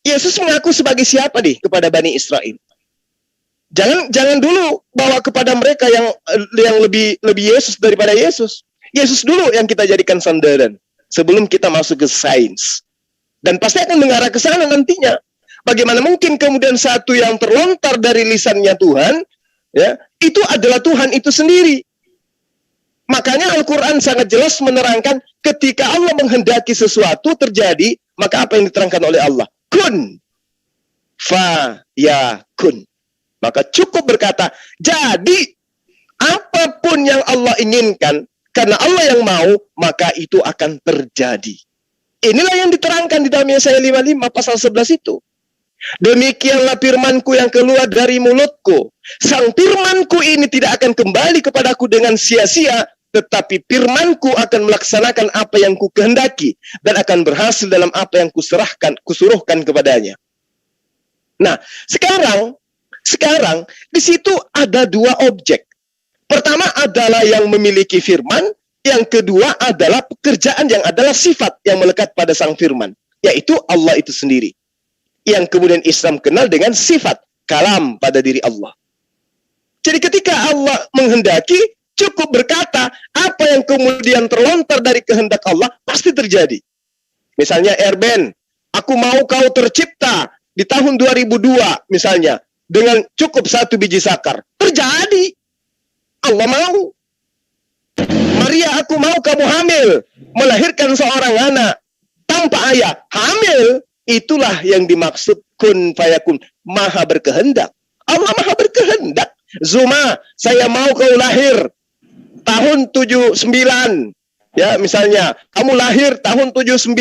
Yesus mengaku sebagai siapa nih kepada Bani Israel? Jangan dulu bawa kepada mereka yang lebih Yesus daripada Yesus. Yesus dulu yang kita jadikan sandaran sebelum kita masuk ke sains. Dan pasti akan mengarah ke sana nantinya. Bagaimana mungkin kemudian satu yang terlontar dari lisannya Tuhan, ya, itu adalah Tuhan itu sendiri. Makanya Al-Quran sangat jelas menerangkan ketika Allah menghendaki sesuatu terjadi, maka apa yang diterangkan oleh Allah? Kun. Fa ya kun. Maka cukup berkata, jadi apapun yang Allah inginkan, karena Allah yang mau, maka itu akan terjadi. Inilah yang diterangkan di dalam Yesaya 55 pasal 11 itu. Demikianlah firmanku yang keluar dari mulutku. Sang firmanku ini tidak akan kembali kepadaku dengan sia-sia, tetapi firmanku akan melaksanakan apa yang ku kehendaki dan akan berhasil dalam apa yang kusuruhkan kepadanya. Nah, sekarang di situ ada dua objek. Pertama adalah yang memiliki firman, yang kedua adalah pekerjaan yang adalah sifat yang melekat pada sang firman, yaitu Allah itu sendiri. Yang kemudian Islam kenal dengan sifat kalam pada diri Allah. Jadi ketika Allah menghendaki, cukup berkata, apa yang kemudian terlontar dari kehendak Allah, pasti terjadi. Misalnya Erben, aku mau kau tercipta di tahun 2002, misalnya, dengan cukup 1 biji sakar. Terjadi. Allah mau. Maria, aku mau kamu hamil, melahirkan seorang anak, tanpa ayah. Hamil, itulah yang dimaksud kun fayakun, maha berkehendak. Allah maha berkehendak. Zuma, saya mau kau lahir tahun 79, ya misalnya kamu lahir tahun 79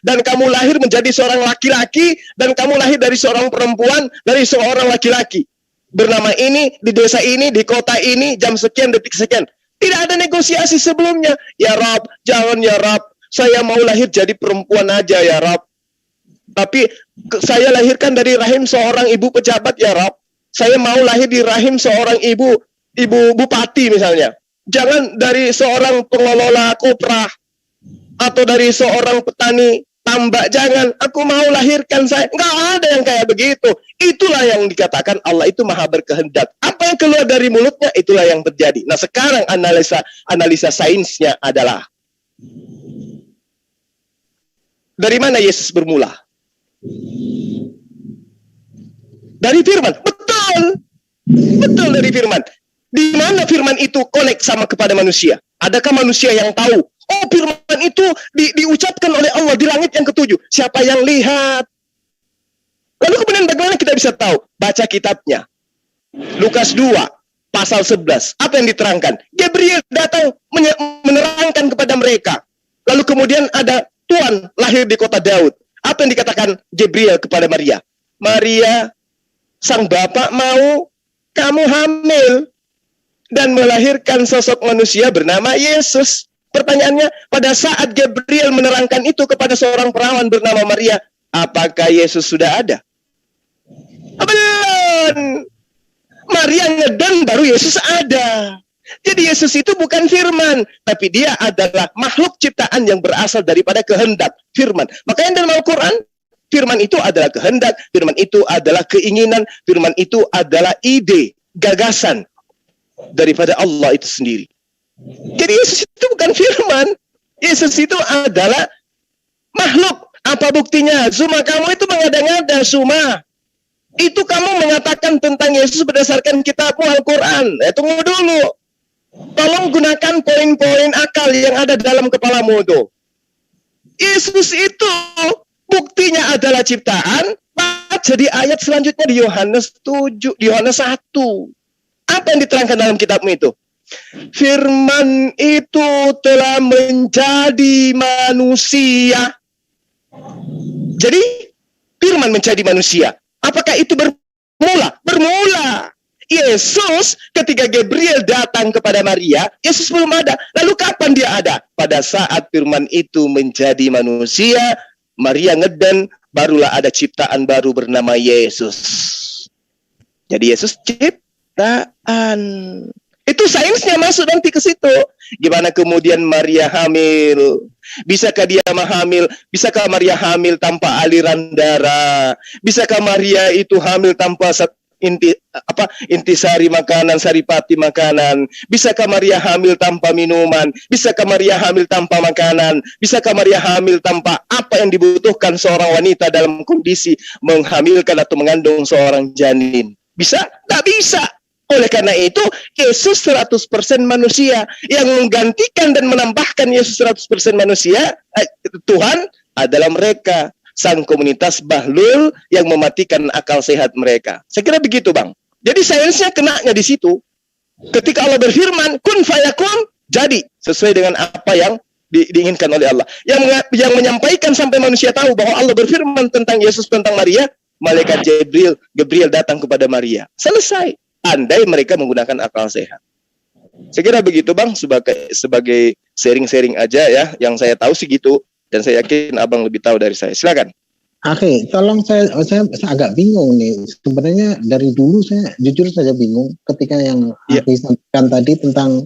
dan kamu lahir menjadi seorang laki-laki dan kamu lahir dari seorang perempuan dari seorang laki-laki bernama ini di desa ini di kota ini jam sekian detik sekian. Tidak ada negosiasi sebelumnya. Ya Rab, jangan ya Rab, saya mau lahir jadi perempuan aja ya Rab. Tapi saya lahirkan dari rahim seorang ibu pejabat ya Rab. Saya mau lahir di rahim seorang ibu bupati misalnya. Jangan dari seorang pengelola kopra atau dari seorang petani tambak. Jangan, aku mau lahirkan saya. Enggak ada yang kayak begitu. Itulah yang dikatakan Allah itu maha berkehendak. Apa yang keluar dari mulutnya, itulah yang terjadi. Nah sekarang analisa sainsnya adalah, dari mana Yesus bermula? Dari firman. Betul dari firman. Di mana firman itu connect sama kepada manusia? Adakah manusia yang tahu? Oh, firman itu diucapkan oleh Allah di langit yang ketujuh. Siapa yang lihat? Lalu kemudian bagaimana kita bisa tahu? Baca kitabnya. Lukas 2, pasal 11. Apa yang diterangkan? Gabriel datang menerangkan kepada mereka. Lalu kemudian ada Tuhan lahir di kota Daud. Apa yang dikatakan Gabriel kepada Maria? Maria, sang bapak mau kamu hamil dan melahirkan sosok manusia bernama Yesus. Pertanyaannya, pada saat Gabriel menerangkan itu kepada seorang perawan bernama Maria, apakah Yesus sudah ada? Belum. Maria ngeden baru Yesus ada. Jadi Yesus itu bukan firman, tapi dia adalah makhluk ciptaan yang berasal daripada kehendak firman. Makanya dalam Al-Quran, firman itu adalah kehendak, firman itu adalah keinginan, firman itu adalah ide, gagasan daripada Allah itu sendiri. Jadi Yesus itu bukan firman. Yesus itu adalah makhluk. Apa buktinya? Zuma, kamu itu mengada-ngada, Zuma. Itu kamu mengatakan tentang Yesus berdasarkan kitabmu Al-Quran. Tunggu dulu. Tolong gunakan poin-poin akal yang ada dalam kepalamu itu. Yesus itu buktinya adalah ciptaan. Jadi ayat selanjutnya di Yohanes 7, di Yohanes 1. Apa yang diterangkan dalam kitabmu itu? Firman itu telah menjadi manusia. Jadi firman menjadi manusia. Apakah itu bermula? Bermula. Yesus ketika Gabriel datang kepada Maria, Yesus belum ada. Lalu kapan dia ada? Pada saat firman itu menjadi manusia, Maria ngeden, barulah ada ciptaan baru bernama Yesus. Jadi Yesus penciptaan. Itu sainsnya masuk nanti ke situ. Gimana kemudian Maria hamil? Bisakah dia hamil? Bisakah Maria hamil tanpa aliran darah? Bisakah Maria itu hamil tanpa intisari makanan, saripati makanan? Bisakah Maria hamil tanpa minuman? Bisakah Maria hamil tanpa makanan? Bisakah Maria hamil tanpa apa yang dibutuhkan seorang wanita dalam kondisi menghamilkan atau mengandung seorang janin? Bisa? Tak bisa. Oleh karena itu, Yesus 100% manusia. Yang menggantikan dan menambahkan Yesus 100% manusia, Tuhan adalah mereka. Sang komunitas bahlul yang mematikan akal sehat mereka. Saya kira begitu, Bang. Jadi sainsnya kenanya di situ. Ketika Allah berfirman, kun fayakun, jadi sesuai dengan apa yang diinginkan oleh Allah. Yang menyampaikan sampai manusia tahu bahwa Allah berfirman tentang Yesus, tentang Maria, malaikat Gabriel datang kepada Maria. Selesai. Andai mereka menggunakan akal sehat. Saya kira begitu, Bang, sebagai sharing-sharing aja ya, yang saya tahu sih gitu, dan saya yakin Abang lebih tahu dari saya. Silakan. Oke, tolong saya agak bingung nih. Sebenarnya dari dulu saya jujur saja bingung ketika yang disampaikan tadi tentang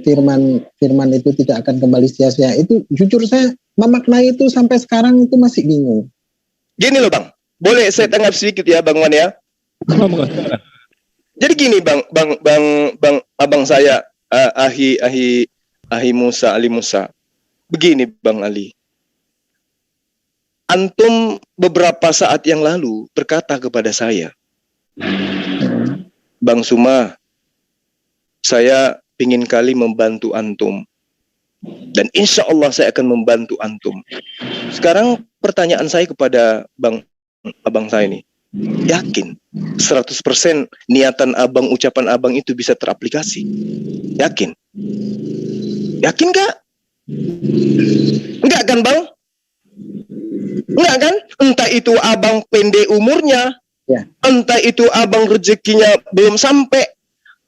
firman itu tidak akan kembali sia-sia. Itu jujur saya memaknai itu sampai sekarang itu masih bingung. Gini loh, Bang. Boleh saya tanggap sedikit ya, Bang Wan ya? Jadi gini, abang saya Ali Musa. Begini, Bang Ali. Antum beberapa saat yang lalu berkata kepada saya, Bang Suma, saya ingin kali membantu antum. Dan insya Allah saya akan membantu antum. Sekarang pertanyaan saya kepada abang saya ini. Yakin 100% niatan abang, ucapan abang itu bisa teraplikasi? Yakin? Yakin gak? Enggak kan, Bang? Enggak kan? Entah itu abang pendek umurnya, entah itu abang rezekinya belum sampai,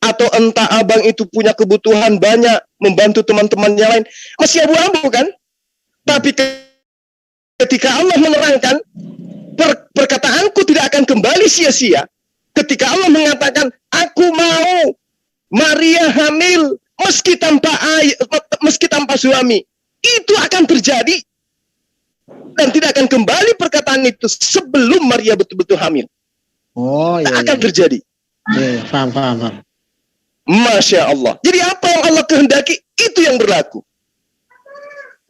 atau entah abang itu punya kebutuhan banyak membantu teman-teman yang lain, masih abu-abu kan? Tapi ketika Allah menerangkan, perkataanku tidak akan kembali sia-sia. Ketika Allah mengatakan, aku mau Maria hamil meski tanpa suami, itu akan terjadi. Dan tidak akan kembali perkataan itu sebelum Maria betul-betul hamil. Oh, iya, akan terjadi. Iya, paham. Masya Allah. Jadi apa yang Allah kehendaki, itu yang berlaku.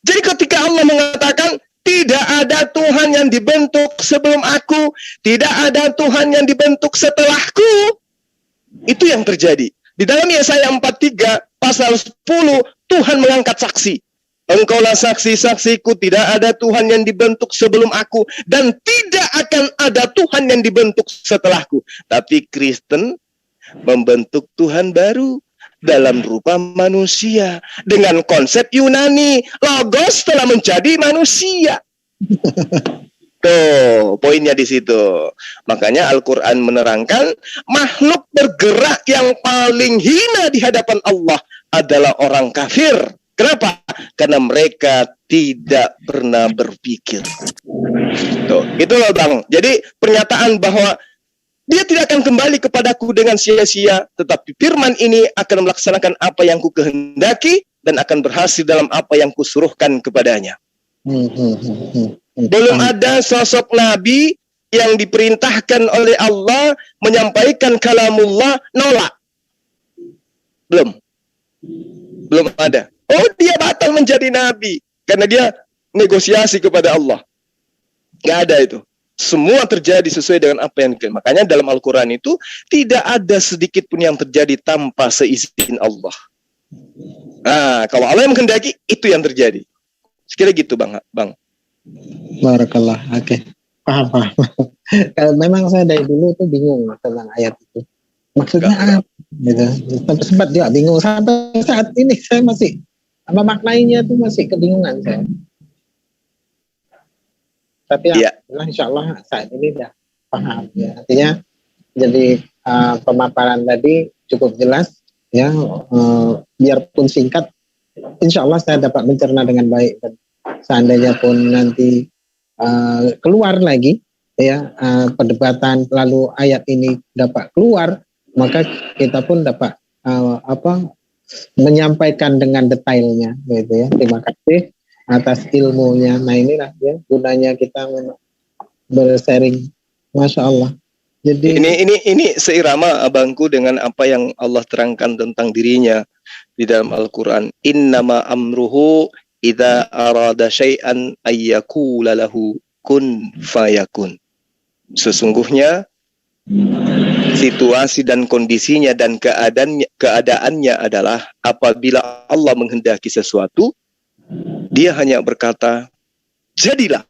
Jadi ketika Allah mengatakan, tidak ada Tuhan yang dibentuk sebelum aku, tidak ada Tuhan yang dibentuk setelahku, itu yang terjadi. Di dalam Yesaya 43 pasal 10, Tuhan mengangkat saksi. Engkaulah saksi-saksiku, tidak ada Tuhan yang dibentuk sebelum aku, dan tidak akan ada Tuhan yang dibentuk setelahku. Tapi Kristen membentuk Tuhan baru dalam rupa manusia dengan konsep Yunani, logos telah menjadi manusia. Tuh, poinnya di situ. Makanya Al-Qur'an menerangkan makhluk bergerak yang paling hina di hadapan Allah adalah orang kafir. Kenapa? Karena mereka tidak pernah berpikir. Tuh, itu loh, Bang. Jadi pernyataan bahwa dia tidak akan kembali kepadaku dengan sia-sia, tetapi firman ini akan melaksanakan apa yang ku kehendaki dan akan berhasil dalam apa yang kusuruhkan kepadanya. Belum ada sosok nabi yang diperintahkan oleh Allah menyampaikan kalamullah nolak. Belum ada. Oh, dia batal menjadi nabi karena dia negosiasi kepada Allah. Nggak ada itu. Semua terjadi sesuai dengan apa yang dikenal. Makanya dalam Al-Quran itu tidak ada sedikit pun yang terjadi tanpa seizin Allah. Nah, kalau Allah yang menghendaki, itu yang terjadi. Sekira gitu, Bang. Barakallah. Oke. Paham. Memang saya dari dulu tuh bingung tentang ayat itu. Maksudnya apa? Gitu. Sempat juga bingung. Sampai saat ini saya masih memaknainya tuh masih kebingungan saya. Tapi insya Allah saat ini sudah paham ya. Artinya jadi pemaparan tadi cukup jelas ya, biarpun singkat, insya Allah saya dapat mencerna dengan baik. Dan seandainya pun nanti keluar lagi ya perdebatan lalu ayat ini dapat keluar, maka kita pun dapat menyampaikan dengan detailnya gitu ya. Terima kasih atas ilmunya. Nah inilah ya gunanya kita bersharing. Masya Allah. Jadi ini seirama abangku dengan apa yang Allah terangkan tentang dirinya di dalam Al-Quran. Innama amruhu idza arada syai'an ayyakula lahu kun fayakun. Sesungguhnya situasi dan kondisinya dan keadaannya adalah apabila Allah menghendaki sesuatu, dia hanya berkata, jadilah.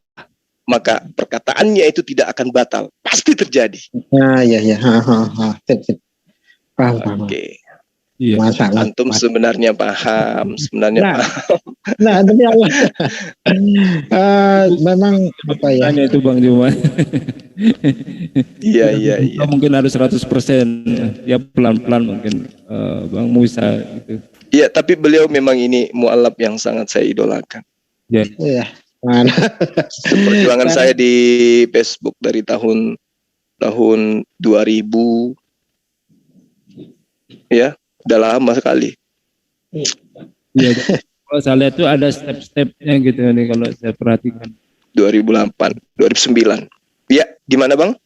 Maka perkataannya itu tidak akan batal, pasti terjadi. Nah, ya. Paham. Oke. Iya. Masalah. Antum sebenarnya paham, Nah, demi Allah. Memang apa ya? Tanya itu Bang Juma. Iya. Mungkin harus 100%. Ya pelan-pelan mungkin Bang Musa gitu. Iya, tapi beliau memang ini mu'alaf yang sangat saya idolakan. Ya. Iya. Mana? Perjuangan saya di Facebook dari tahun 2000, ya, udah lama sekali. Iya. Kalau saya lihat tuh ada step-stepnya gitu nih kalau saya perhatikan. 2008, 2009. Ya, gimana Bang?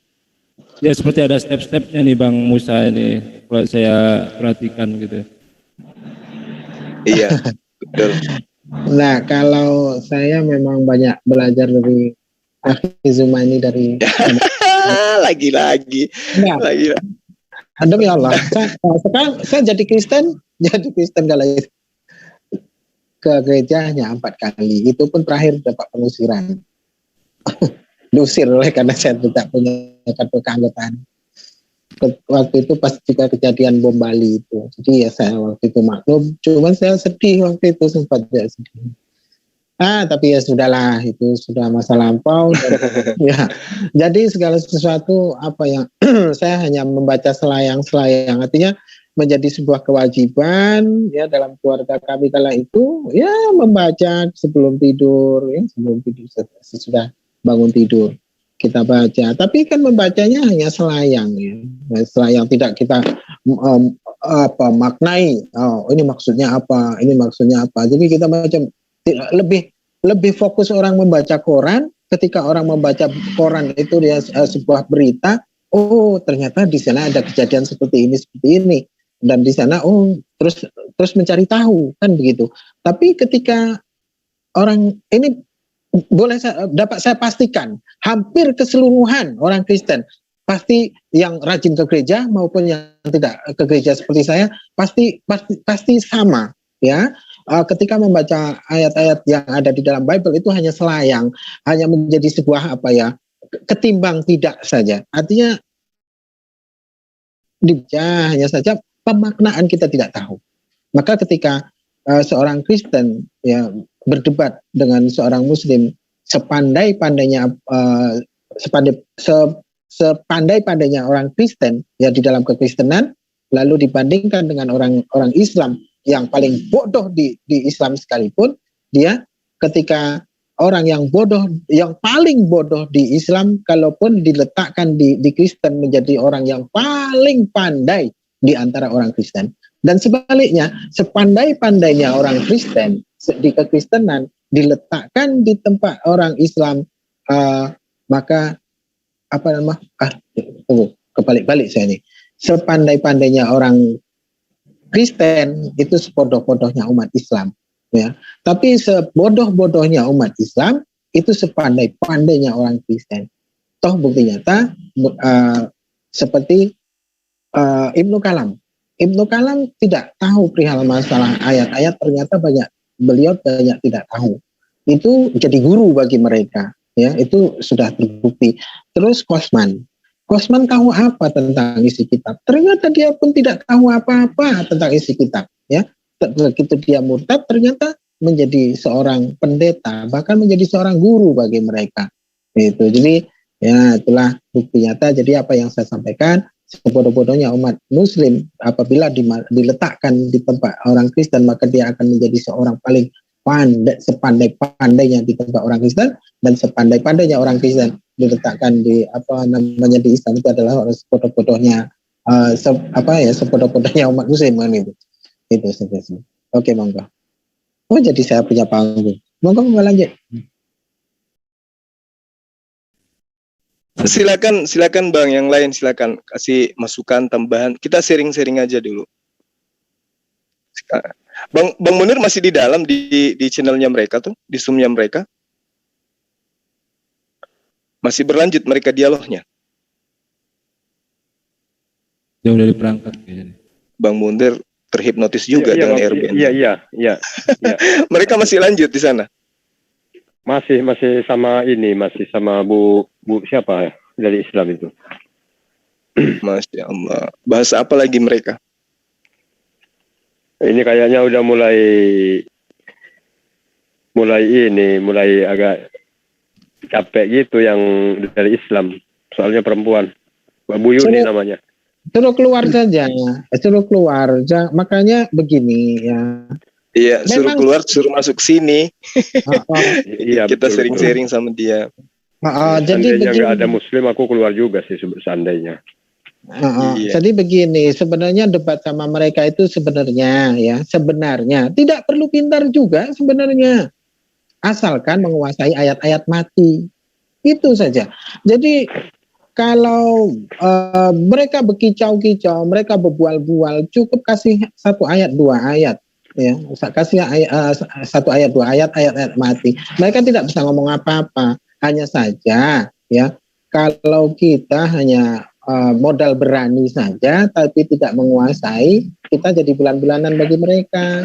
Ya seperti ada step-stepnya nih Bang Musa ini kalau saya perhatikan gitu. Iya, betul. Nah, kalau saya memang banyak belajar dari Akhi Zumaini dari lagi-lagi. Nah, demi Allah. Sekarang saya jadi Kristen kalau itu ke gereja hanya 4 kali. Itu pun terakhir dapat pengusiran. Diusir oleh karena saya tidak punya kartu keanggotaan. Waktu itu pas juga kejadian bom Bali itu. Jadi ya saya waktu itu maklum. Cuman saya sedih waktu itu, sempat sedih. Tapi ya sudahlah, itu sudah masa lampau. Ya, jadi segala sesuatu apa yang saya hanya membaca selayang-selayang. Artinya menjadi sebuah kewajiban ya dalam keluarga kami kala itu ya membaca sebelum tidur, ya sebelum tidur sesudah bangun tidur. Kita baca, tapi kan membacanya hanya selayang ya. Selayang tidak kita maknai. Oh, ini maksudnya apa? Ini maksudnya apa? Jadi kita baca lebih fokus orang membaca koran. Ketika orang membaca koran itu dia sebuah berita. Oh, ternyata di sana ada kejadian seperti ini. Dan di sana terus mencari tahu kan begitu. Tapi ketika orang ini dapat saya pastikan hampir keseluruhan orang Kristen pasti yang rajin ke gereja maupun yang tidak ke gereja seperti saya pasti sama ya. Ketika membaca ayat-ayat yang ada di dalam Bible itu hanya selayang, hanya menjadi sebuah ketimbang tidak saja. Artinya dibaca hanya saja pemaknaan kita tidak tahu. Maka ketika seorang Kristen ya berdebat dengan seorang Muslim sepandai-pandainya orang Kristen ya di dalam kekristenan, lalu dibandingkan dengan orang Islam yang paling bodoh di Islam sekalipun, dia ketika orang yang paling bodoh di Islam, kalaupun diletakkan di Kristen menjadi orang yang paling pandai di antara orang Kristen. Dan sebaliknya, sepandai-pandainya orang Kristen di kekristenan diletakkan di tempat orang Islam, maka kebalik-balik saya ini. Sepandai-pandainya orang Kristen itu sebodoh-bodohnya umat Islam, ya. Tapi sebodoh-bodohnya umat Islam itu sepandai-pandainya orang Kristen. Toh bukti nyata seperti Ibnu Kalam. Ibnu Kalam tidak tahu perihal masalah ayat-ayat, ternyata beliau banyak tidak tahu. Itu jadi guru bagi mereka, ya, itu sudah terbukti. Terus Kosman tahu apa tentang isi kitab? Ternyata dia pun tidak tahu apa-apa tentang isi kitab, ya. Begitu dia murtad, ternyata menjadi seorang pendeta, bahkan menjadi seorang guru bagi mereka. Itu. Jadi ya itulah bukti nyata. Jadi apa yang saya sampaikan, sebodoh-bodohnya umat Muslim apabila diletakkan di tempat orang Kristen, maka dia akan menjadi seorang paling pandai, sepandai-pandainya di tempat orang Kristen, dan sepandai-pandainya orang Kristen diletakkan di di Islam itu adalah orang sebodoh-bodohnya sepodo-podonya umat muslim kan itu saja sih. Oke, monggo. Oh, jadi saya punya panggung. Monggo lanjut. Silakan Bang, yang lain silakan kasih masukan tambahan. Kita sharing-sharing aja dulu. Bang Munir masih di dalam di channelnya mereka tuh, di Zoom-nya mereka. Masih berlanjut mereka dialognya. Jauh dari perangkat kayaknya. Bang Munir terhipnotis juga dengan Erben. Iya. Mereka masih lanjut di sana. Masih sama ini, masih sama Bu siapa ya dari Islam itu. Masya Allah. Bahasa apa lagi mereka? Ini kayaknya udah mulai agak capek gitu yang dari Islam. Soalnya perempuan. Bu Yuni namanya. Suruh keluar saja. Makanya begini ya. Iya, suruh keluar, suruh masuk sini. Iya, kita sharing-sharing sama dia. Jadi seandainya begini. nggak ada Muslim, aku keluar juga sih seandainya. Iya. Jadi begini, sebenarnya debat sama mereka itu sebenarnya tidak perlu pintar juga sebenarnya, asalkan menguasai ayat-ayat mati, itu saja. Jadi kalau mereka berkicau-kicau, mereka berbual-bual, cukup kasih 1 ayat 2 ayat. Ya, kasih satu ayat 2 ayat mati. Mereka tidak bisa ngomong apa-apa. Hanya saja ya, kalau kita hanya modal berani saja tapi tidak menguasai, kita jadi bulan-bulanan bagi mereka.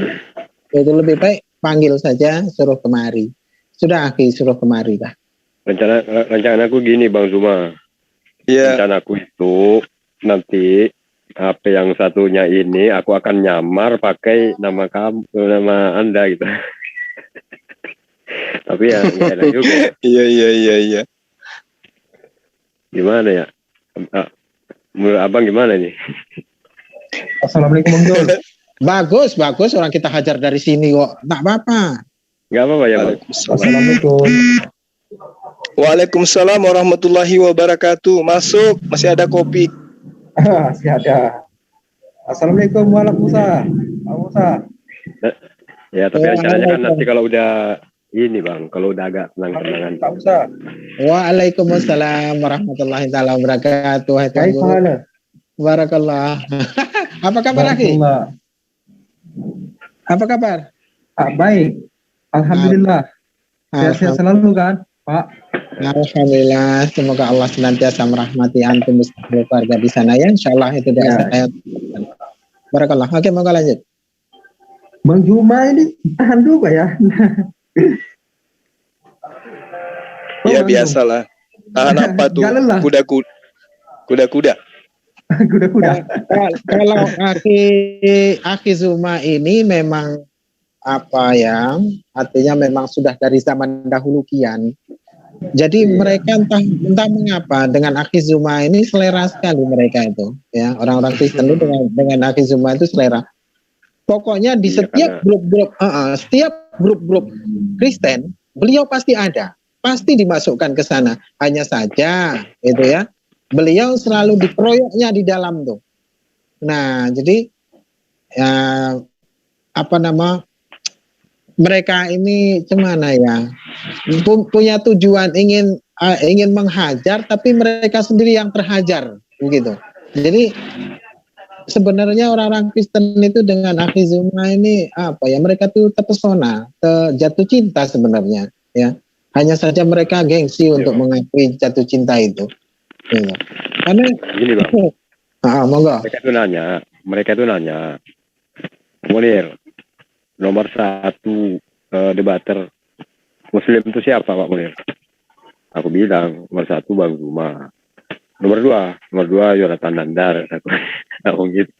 Itu lebih baik panggil saja, suruh kemari. Sudah Aki, suruh kemari dah. Rencana aku gini Bang Zuma. Iya. Rencana aku itu nanti HP yang satunya ini aku akan nyamar pakai nama Anda gitu. Tapi ya nggak enak juga. Iya. Gimana ya? Menurut Abang gimana nih? Assalamualaikum Bang Dul. Bagus orang kita hajar dari sini kok. Tak apa-apa. Nggak apa-apa ya Bang. Assalamualaikum. Waalaikumsalam warahmatullahi wabarakatuh. Masuk, masih ada kopi. Masih ada. Assalamualaikum Waalaikumsalam. Pak Musa. Ya tapi rencananya kan nanti kalau udah ini Bang, kalau udah agak tenang-tenangan. Pak Musa. Waalaikumsalam warahmatullahi taala wabarakatuh. Barakallah. Apa kabar lagi? Apa kabar? Baik. Alhamdulillah. Sehat-sehat selalu kan, Pak? Alhamdulillah, semoga Allah senantiasa merahmati antum keluarga di sana ya. Insyaallah itu doa. Barakallah. Oke, mau lanjut. Bang Juma ini tahan juga ya. Ya biasalah. Tahan apa tuh? Kuda-kuda. Kuda-kuda. Kalau Aki Zuma ini memang apa ya? Artinya memang sudah dari zaman dahulu kian. Jadi mereka entah mengapa dengan Aki Zuma ini selera sekali mereka itu, ya orang-orang Kristen itu dengan Aki Zuma itu selera. Pokoknya di setiap grup Kristen beliau pasti ada, pasti dimasukkan ke sana. Hanya saja itu ya, beliau selalu dikeroyoknya di dalam tuh. Nah jadi ya, mereka ini gimana ya, punya tujuan ingin menghajar tapi mereka sendiri yang terhajar begitu. Jadi sebenarnya orang-orang Kristen itu dengan Aki Zuma ini mereka tuh terpesona, jatuh cinta sebenarnya ya. Hanya saja mereka gengsi untuk mengakui jatuh cinta itu. Ya. Karena gini Bang. Monggo. Mereka itu nanya. Munir, nomor 1 debater Muslim itu siapa Pak Munir? Aku bilang nomor 1 Bang Zuma. Nomor 2 Yonatan Nandar. Aku gitu.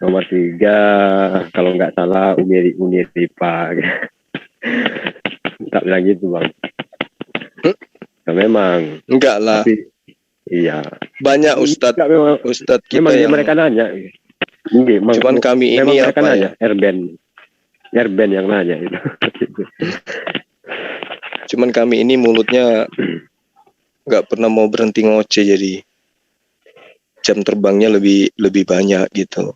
Nomor 3 kalau nggak salah Uni Ripa. Tak bilang gitu Bang. Nah, memang. Enggak lah. Tapi, iya. Banyak Ustadz kita memang yang mereka nanya. Cuman kami ini mereka nanya, Erben yang nanya itu. Cuman kami ini mulutnya nggak pernah mau berhenti ngoceh jadi. jam terbangnya lebih banyak gitu.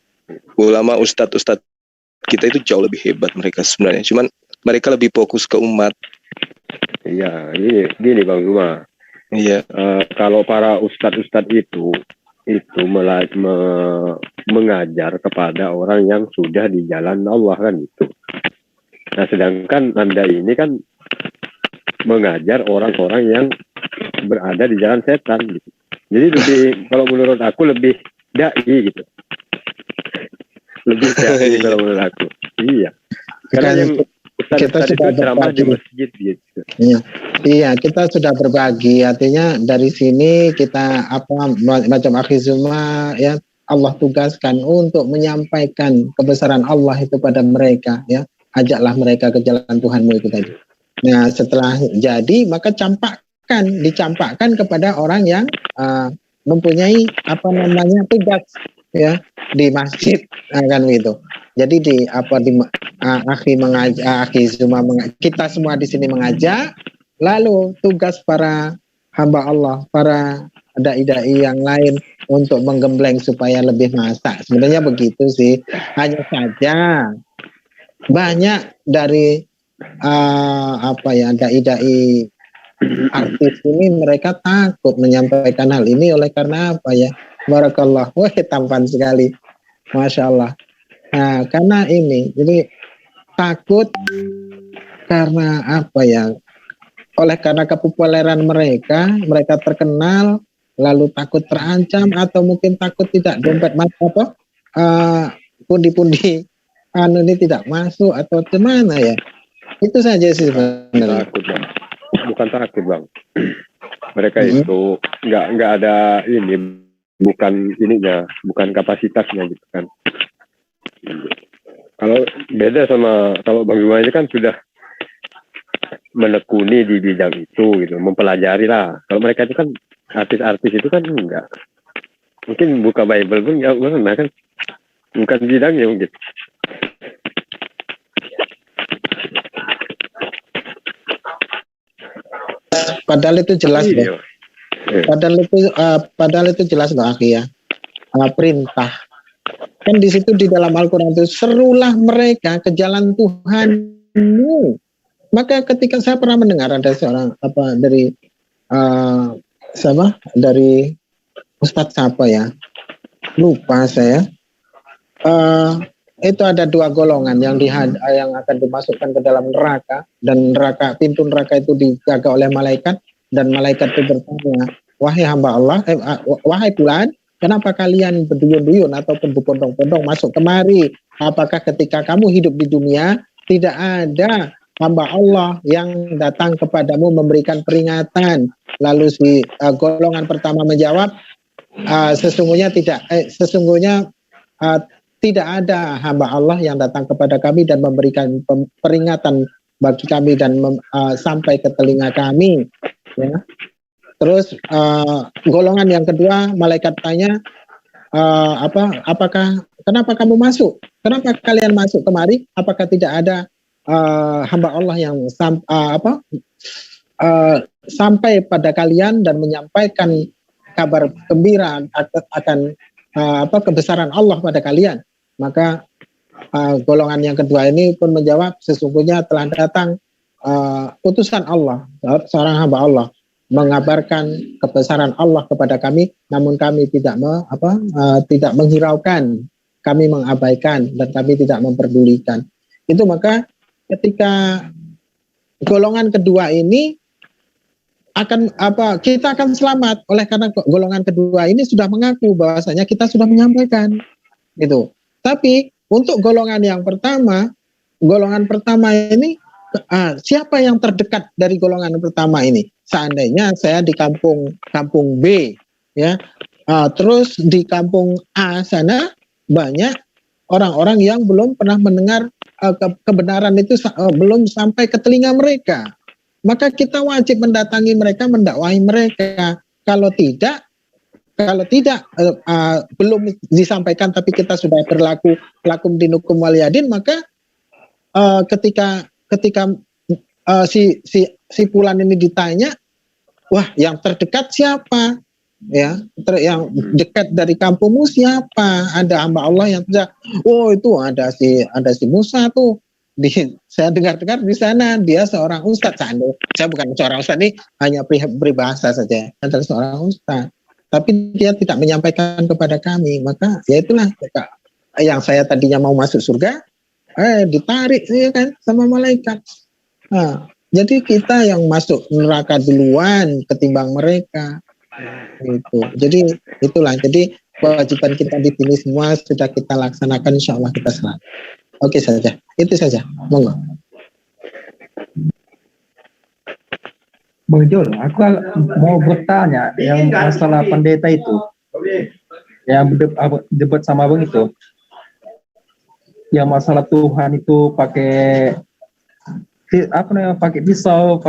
Ulama ustadz kita itu jauh lebih hebat mereka sebenarnya. Cuman mereka lebih fokus ke umat. Iya, gini Bang Zuma. Iya. Kalau para ustadz itu mengajar kepada orang yang sudah di jalan Allah kan itu. Nah, sedangkan Anda ini kan mengajar orang-orang yang berada di jalan setan gitu. Jadi lebih, kalau menurut aku lebih dai gitu. Lebih dai kalau menurut aku. Iya. Karena yang ustadz itu ceramah di masjid gitu. Iya, kita sudah berbagi. Artinya dari sini kita macam Akhi Zuma ya, Allah tugaskan untuk menyampaikan kebesaran Allah itu pada mereka ya. Ajaklah mereka ke jalan Tuhanmu itu tadi. Nah, setelah jadi maka dicampakkan kepada orang yang mempunyai tugas ya di masjid kan gitu. Jadi Akhi Zuma kita semua di sini mengajak, lalu tugas para hamba Allah, para dai-dai yang lain untuk menggembleng supaya lebih masak. Sebenarnya begitu sih. Hanya saja banyak dari dai-dai artis ini mereka takut menyampaikan hal ini oleh karena apa ya? Barakallah, wah tampan sekali, masya Allah. Nah, karena ini, jadi takut karena apa ya? Oleh karena kepopuleran mereka terkenal, lalu takut terancam atau mungkin takut tidak dompet pundi-pundi ini tidak masuk atau gimana ya? Itu saja sih sebenarnya. Takut Bang, bukan takut Bang. Mereka itu nggak ada ini. Bukan kapasitasnya gitu kan. Kalau beda sama kalau Bang Zuma ini kan sudah menekuni di bidang itu gitu, mempelajari lah. Kalau mereka itu kan artis-artis itu kan enggak. Mungkin buka Bible pun enggak pernah kan. Bukan bidangnya mungkin. Padahal itu jelas loh. Padahal itu jelas loh Akhi ya. Perintah. Kan di situ di dalam Al-Qur'an itu serulah mereka ke jalan Tuhanmu. Maka ketika saya pernah mendengar ada seorang dari Ustadz siapa ya? Lupa saya. Itu ada dua golongan yang akan dimasukkan ke dalam neraka, dan pintu neraka itu dijaga oleh malaikat, dan malaikat itu bertanya, wahai hamba Allah, wahai fulan, kenapa kalian berduyun-duyun ataupun berbondong-bondong masuk kemari? Apakah ketika kamu hidup di dunia tidak ada hamba Allah yang datang kepadamu memberikan peringatan? Lalu si golongan pertama menjawab, sesungguhnya tidak ada hamba Allah yang datang kepada kami dan memberikan peringatan bagi kami dan sampai ke telinga kami. Ya. Terus golongan yang kedua, malaikat tanya, kenapa kamu masuk? Kenapa kalian masuk kemari? Apakah tidak ada hamba Allah yang sampai pada kalian dan menyampaikan kabar gembira akan kebesaran Allah pada kalian? Maka golongan yang kedua ini pun menjawab, sesungguhnya telah datang utusan Allah, seorang hamba Allah, mengabarkan kebesaran Allah kepada kami, namun kami tidak menghiraukan, kami mengabaikan, dan kami tidak memperdulikan. Itu maka ketika golongan kedua ini kita akan selamat oleh karena golongan kedua ini sudah mengaku bahwasanya kita sudah menyampaikan gitu. Tapi untuk golongan pertama ini siapa yang terdekat dari golongan pertama ini? Seandainya saya di kampung B ya, terus di kampung A sana banyak orang-orang yang belum pernah mendengar kebenaran itu, belum sampai ke telinga mereka. Maka kita wajib mendatangi mereka, mendakwahi mereka. Kalau tidak belum disampaikan tapi kita sudah berlaku lakum dinukum waliyadin, maka ketika si fulan ini ditanya, wah yang terdekat siapa? ya, yang dekat dari kampungmu siapa? Ada hamba Allah yang tidak. Oh itu ada si Musa tuh. Saya dengar-dengar di sana dia seorang ustadz. Saya bukan seorang ustadz, ini hanya peribahasa saja. Adalah seorang ustadz. Tapi dia tidak menyampaikan kepada kami. Maka ya itulah yang saya tadinya mau masuk surga, ditarik ya kan sama malaikat. Nah, jadi kita yang masuk neraka duluan ketimbang mereka. Gitu. Jadi itulah. Jadi kewajiban kita di sini semua sudah kita laksanakan, insya Allah kita selamat. Oke saja, itu saja. Monggo. Bang Jul, aku mau bertanya yang masalah pendeta itu, yang debat sama Bang itu, yang masalah Tuhan itu pakai pisau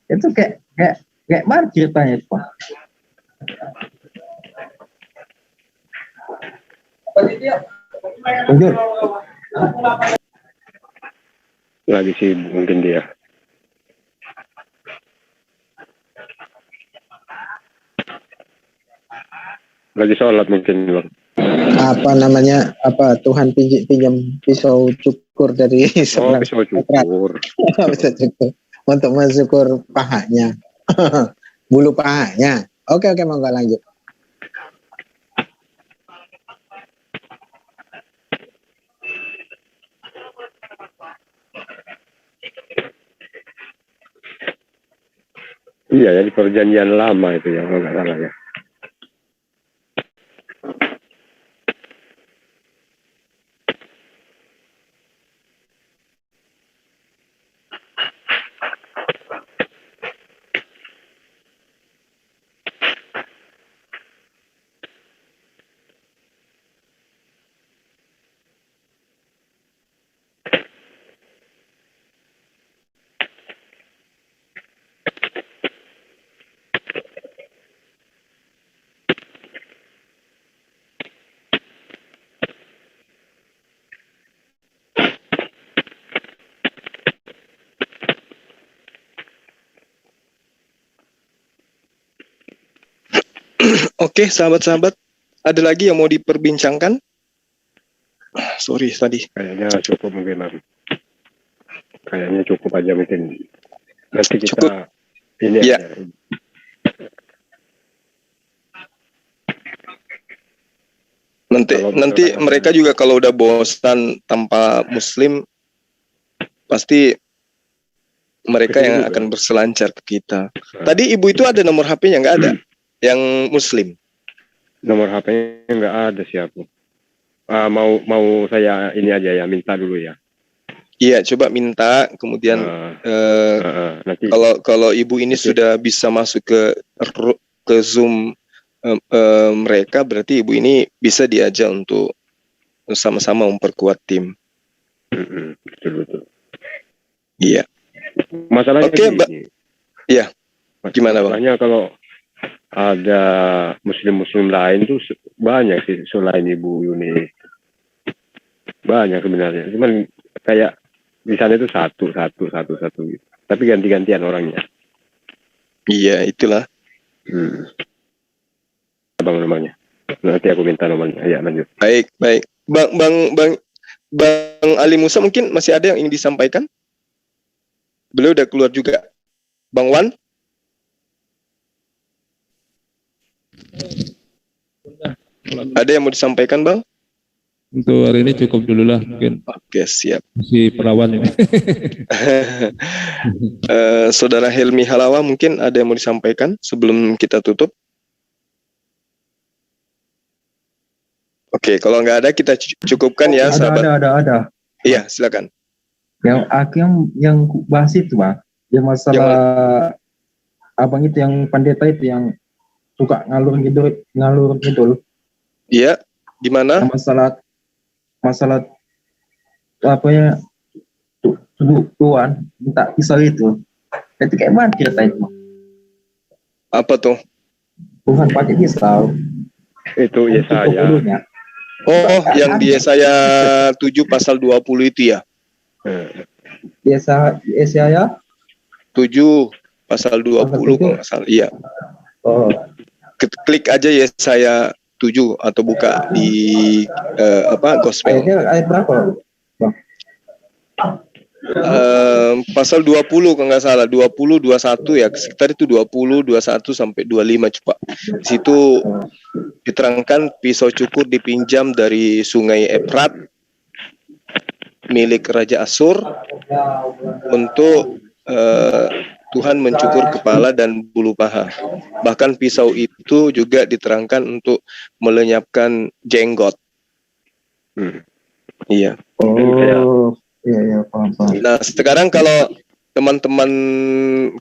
itu kayak mana ceritanya itu, Pak? Bang Jul. Lagi sibuk mungkin dia. Lagi sholat mungkin, Bang. Apa namanya? Tuhan pinjam pisau cukur dari sebelah. Pisau cukur. Pisau cukur untuk mensyukur pahanya. Bulu pahanya. Oke, monggo lanjut. Iya ya, di perjanjian lama itu ya, kalau nggak salah ya. Oke, sahabat-sahabat, ada lagi yang mau diperbincangkan? Sorry tadi. Kayaknya cukup mungkin, Bang. Kayaknya cukup aja mungkin. Nanti kita cukup. Ini ya. aja. Nanti mereka juga kalau udah bosan tanpa Muslim, pasti mereka yang akan berselancar ke kita. Tadi ibu itu ada nomor HP-nya nggak ada? Yang Muslim. Nomor HP-nya nggak ada siapa. Mau saya ini aja ya, minta dulu ya. Iya, coba minta. Kemudian nanti kalau ibu ini sudah bisa masuk ke Zoom mereka, berarti ibu ini bisa diajak untuk sama-sama memperkuat tim. Betul. Iya. Masalahnya iya. Gimana, Bang? Masalahnya kalau ada muslim lain tuh banyak sih selain Ibu Yuni. Banyak sebenarnya. Cuman kayak di sana itu satu gitu. Tapi ganti-gantian orangnya. Iya, itulah. Bang nomornya. Nanti aku minta nomornya. Ya, lanjut. Baik. Bang Ali Musa mungkin masih ada yang ingin disampaikan? Beliau udah keluar juga. Bang Wan? Ada yang mau disampaikan, Bang? Untuk hari ini cukup dulu lah mungkin. Oke, siap. Masih perawan ini. Saudara Helmi Halawa mungkin ada yang mau disampaikan sebelum kita tutup? Oke, kalau nggak ada kita cukupkan ya, sahabat. Ada. Iya, silakan. Yang bahas itu, Bang. Yang masalah abang itu yang pendeta itu yang suka ngalur ngidul. Iya, gimana? Masalah apa ya? Tuhan minta pisau itu. Itu kayak mana cerita itu? Apa tuh? Tuhan pakai pisau. Itu Yesaya. Oh, yang di Yesaya 7 pasal 20 itu ya? Yesaya 7 pasal 20 kalau nggak salah. Iya. Oh. klik aja Yesaya 7 atau buka di gospel. Ayatnya ayat berapa, Bang? Pasal 20 kalau nggak salah, 20 21 ya, sekitar itu 20 21 sampai 25 coba. Di situ diterangkan pisau cukur dipinjam dari sungai Efrat milik Raja Asyur untuk Tuhan mencukur kepala dan bulu paha. Bahkan pisau itu juga diterangkan untuk melenyapkan jenggot. Iya. Oh, iya, paham. Nah, sekarang kalau teman-teman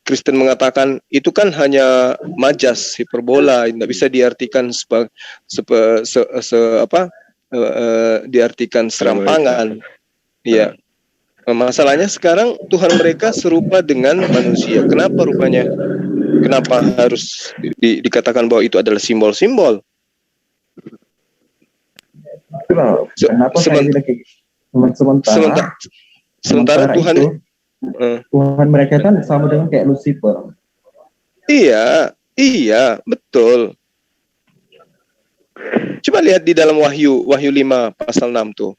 Kristen mengatakan itu kan hanya majas, hiperbola, tidak bisa diartikan diartikan serampangan. Iya. Masalahnya sekarang Tuhan mereka serupa dengan manusia. Kenapa rupanya? Kenapa harus dikatakan bahwa itu adalah simbol-simbol? Kenapa sementara Tuhan itu, Tuhan mereka kan sama dengan kayak Lucifer. Iya, betul. Coba lihat di dalam Wahyu 5 pasal 6 tuh.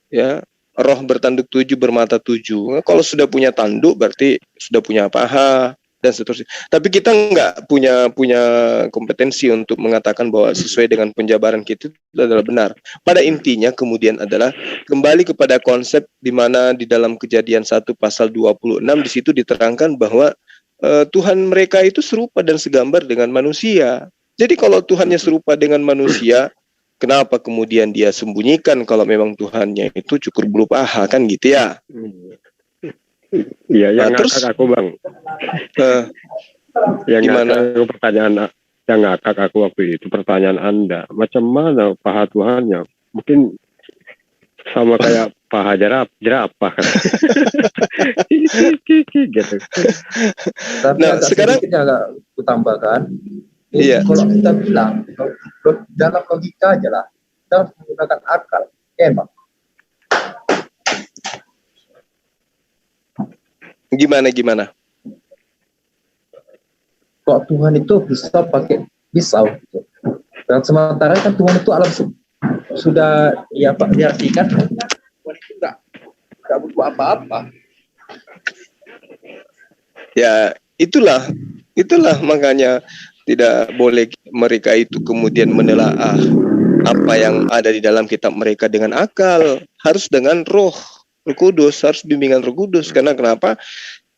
Ya, roh bertanduk 7 bermata 7. Kalau sudah punya tanduk berarti sudah punya paha dan seterusnya. Tapi kita nggak punya kompetensi untuk mengatakan bahwa sesuai dengan penjabaran kita itu adalah benar. Pada intinya kemudian adalah kembali kepada konsep di mana di dalam Kejadian 1 pasal 26 di situ diterangkan bahwa Tuhan mereka itu serupa dan segambar dengan manusia. Jadi kalau Tuhannya serupa dengan manusia, kenapa kemudian dia sembunyikan kalau memang Tuhannya itu cukur bulu paha, kan gitu ya? Iya, yang ngakak aku Bang. Yang gimana? Yang ngakak aku waktu itu pertanyaan Anda, macam mana paha Tuhannya? Mungkin sama kayak paha jerapah kan? Gitu. Tapi sekarang kita agak tambahkan. Iya. Kalau kita bilang dalam logika aja lah, kita harus menggunakan akal, emang. Gimana? Kok Tuhan itu bisa pakai pisau? Gitu. Dan sementara kan Tuhan itu alam sudah ya Pak diartikan Tuhan itu nggak butuh apa-apa. Ya itulah makanya tidak boleh mereka itu kemudian menelaah apa yang ada di dalam kitab mereka dengan akal, harus dengan Roh Kudus, harus bimbingan Roh Kudus. Karena kenapa?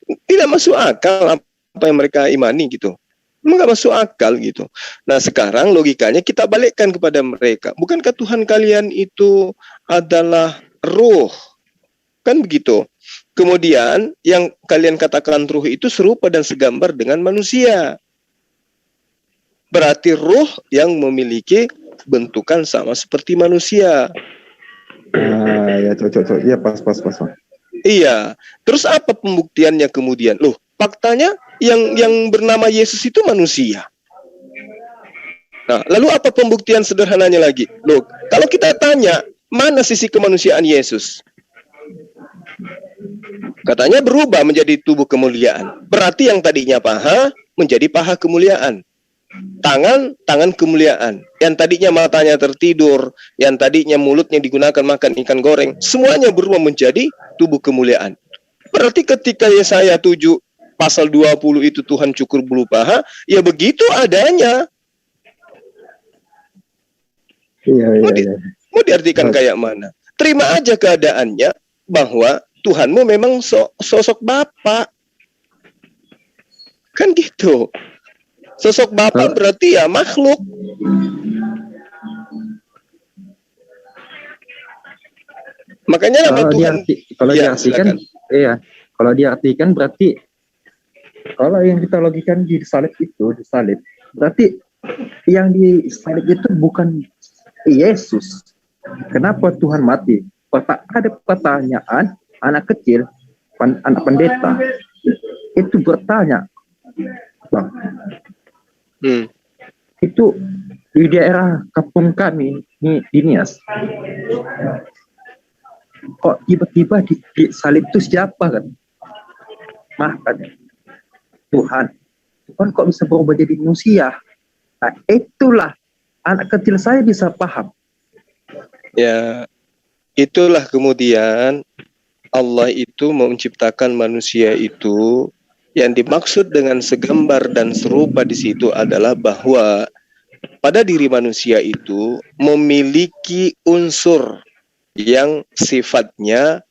Tidak masuk akal apa yang mereka imani gitu. Memang nggak masuk akal gitu. Nah sekarang logikanya kita balikkan kepada mereka. Bukankah Tuhan kalian itu adalah Roh? Kan begitu. Kemudian yang kalian katakan Roh itu serupa dan segambar dengan manusia. Berarti Roh yang memiliki bentukan sama seperti manusia. Ya cocok. Iya pas. Iya. Terus apa pembuktiannya kemudian? Loh, faktanya yang bernama Yesus itu manusia. Nah, lalu apa pembuktian sederhananya lagi? Loh, kalau kita tanya, mana sisi kemanusiaan Yesus? Katanya berubah menjadi tubuh kemuliaan. Berarti yang tadinya paha menjadi paha kemuliaan. Tangan kemuliaan. Yang tadinya matanya tertidur, yang tadinya mulutnya digunakan makan ikan goreng, semuanya berubah menjadi tubuh kemuliaan. Berarti ketika Yesaya 7 pasal 20 itu Tuhan cukur bulu paha, ya begitu adanya. Iya. Mau diartikan kayak mana? Terima aja keadaannya bahwa Tuhanmu memang sosok Bapa. Kan gitu. Sosok Bapa berarti ya makhluk. Makanya nama Tuhan. Kalau diartikan, kalau diartikan berarti kalau yang kita logikan di salib, berarti yang di salib itu bukan Yesus. Kenapa Tuhan mati? Ada pertanyaan anak kecil, anak pendeta itu bertanya, Bang. Itu di daerah kampung kami di Nias. Kok tiba-tiba di salib itu siapa kan? Tuhan kok bisa berubah jadi manusia? Nah, itulah anak kecil saya bisa paham. Ya, itulah kemudian Allah itu menciptakan manusia itu, yang dimaksud dengan segambar dan serupa di situ adalah bahwa pada diri manusia itu memiliki unsur yang sifatnya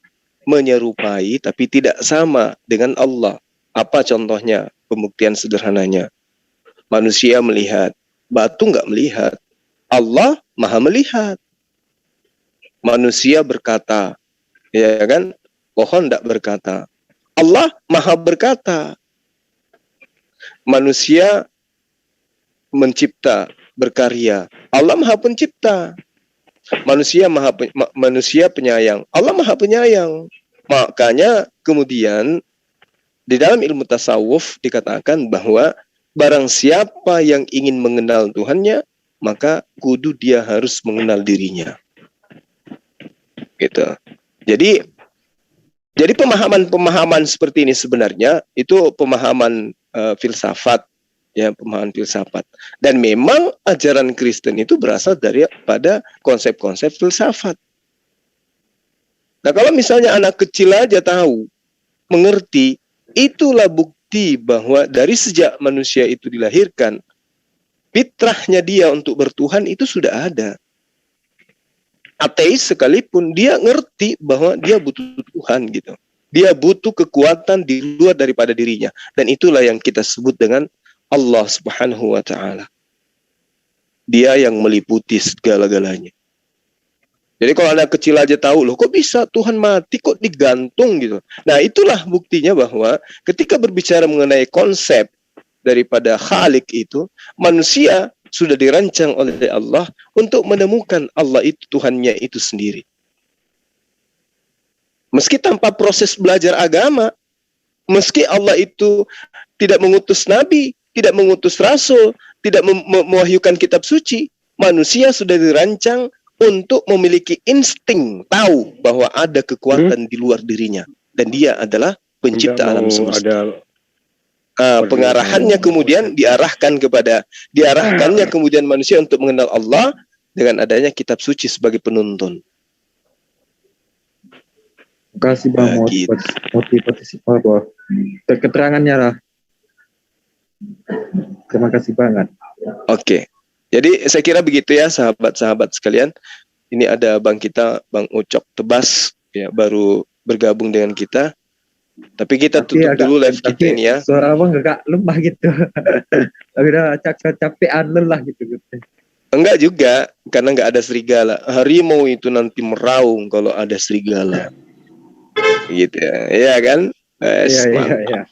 menyerupai tapi tidak sama dengan Allah. Apa contohnya? Pembuktian sederhananya. Manusia melihat, batu nggak melihat. Allah maha melihat. Manusia berkata, ya kan? Pohon tidak berkata. Allah maha berkata. Manusia mencipta, berkarya. Allah maha pencipta. Manusia penyayang. Allah maha penyayang. Makanya kemudian di dalam ilmu tasawuf dikatakan bahwa barang siapa yang ingin mengenal Tuhannya, maka kudu dia harus mengenal dirinya. Gitu. Jadi pemahaman seperti ini sebenarnya itu pemahaman filsafat, ya, pemahaman filsafat. Dan memang ajaran Kristen itu berasal daripada konsep-konsep filsafat. Nah, kalau misalnya anak kecil aja tahu, mengerti, itulah bukti bahwa dari sejak manusia itu dilahirkan, fitrahnya dia untuk bertuhan itu sudah ada. Ateis sekalipun dia ngerti bahwa dia butuh Tuhan gitu. Dia butuh kekuatan di luar daripada dirinya. Dan itulah yang kita sebut dengan Allah Subhanahu wa Ta'ala. Dia yang meliputi segala-galanya. Jadi kalau anak kecil aja tahu, loh kok bisa Tuhan mati, kok digantung gitu. Nah, itulah buktinya bahwa ketika berbicara mengenai konsep daripada Khalik itu, manusia sudah dirancang oleh Allah untuk menemukan Allah itu Tuhannya itu sendiri. Meski tanpa proses belajar agama, meski Allah itu tidak mengutus nabi, tidak mengutus rasul, tidak mewahyukan kitab suci, manusia sudah dirancang untuk memiliki insting tahu bahwa ada kekuatan di luar dirinya dan dia adalah pencipta alam semesta. Pengarahannya kemudian diarahkannya kemudian manusia untuk mengenal Allah dengan adanya kitab suci sebagai penuntun. Terima kasih Bang motivasi keterangannya lah. Terima kasih banget. Oke. Jadi saya kira begitu ya sahabat-sahabat sekalian. Ini ada Bang kita, Bang Ucok Tebas, ya, baru bergabung dengan kita. Tapi kita tutup dulu live kita ini ya. Suara Abang agak lemah gitu. Udah capean lelah gitu. Enggak juga, karena enggak ada serigala. Harimau itu nanti meraung kalau ada serigala. Gitu ya. Iya kan? Iya.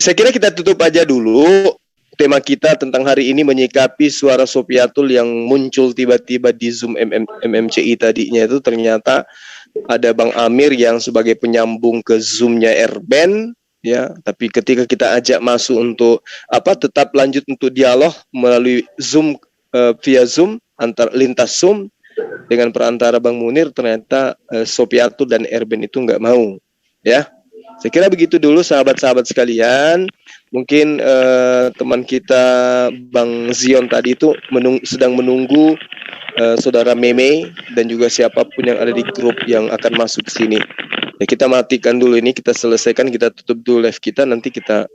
Saya kira kita tutup aja dulu. Tema kita tentang hari ini menyikapi suara Sofiatul yang muncul tiba-tiba di Zoom MMCI tadinya itu ternyata ada Bang Amir yang sebagai penyambung ke Zoom-nya Erben, ya. Tapi ketika kita ajak masuk untuk tetap lanjut untuk dialog melalui Zoom via Zoom lintas Zoom dengan perantara Bang Munir, ternyata Sofiatul dan Erben itu nggak mau, ya. Saya kira begitu dulu sahabat-sahabat sekalian. Mungkin teman kita Bang Zion tadi itu sedang menunggu saudara Meme dan juga siapapun yang ada di grup yang akan masuk ke sini. Ya, kita matikan dulu ini, kita selesaikan, kita tutup dulu live kita, nanti kita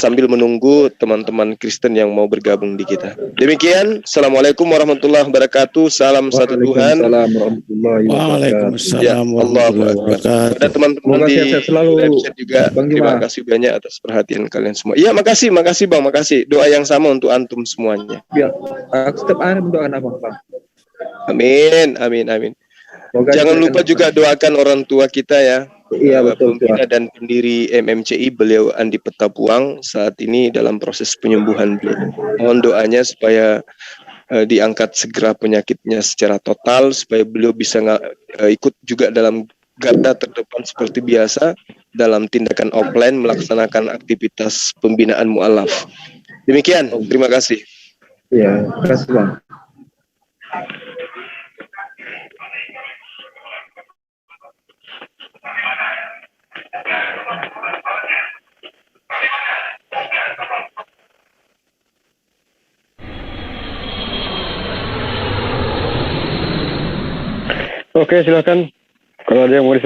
sambil menunggu teman-teman Kristen yang mau bergabung di kita. Demikian, Assalamualaikum warahmatullahi wabarakatuh. Salam satu Tuhan. Waalaikumsalam warahmatullahi wabarakatuh. Ada teman-teman di website juga. Terima kasih banyak atas perhatian kalian semua. Iya, makasih Bang, makasih. Doa yang sama untuk antum semuanya. Ya, setiap hari mendoakan Abang, Bang. Amin. Jangan lupa juga doakan orang tua kita ya. Iya, betul. Pembina dan pendiri MMCI, beliau Andi Petapuang, saat ini dalam proses penyembuhan beliau. Mohon doanya supaya diangkat segera penyakitnya secara total, supaya beliau bisa ikut juga dalam garda terdepan seperti biasa dalam tindakan offline melaksanakan aktivitas pembinaan mu'alaf. Demikian, terima kasih. Iya, terima kasih Bang. Oke, silakan. Kalau ada yang mau disampaikan.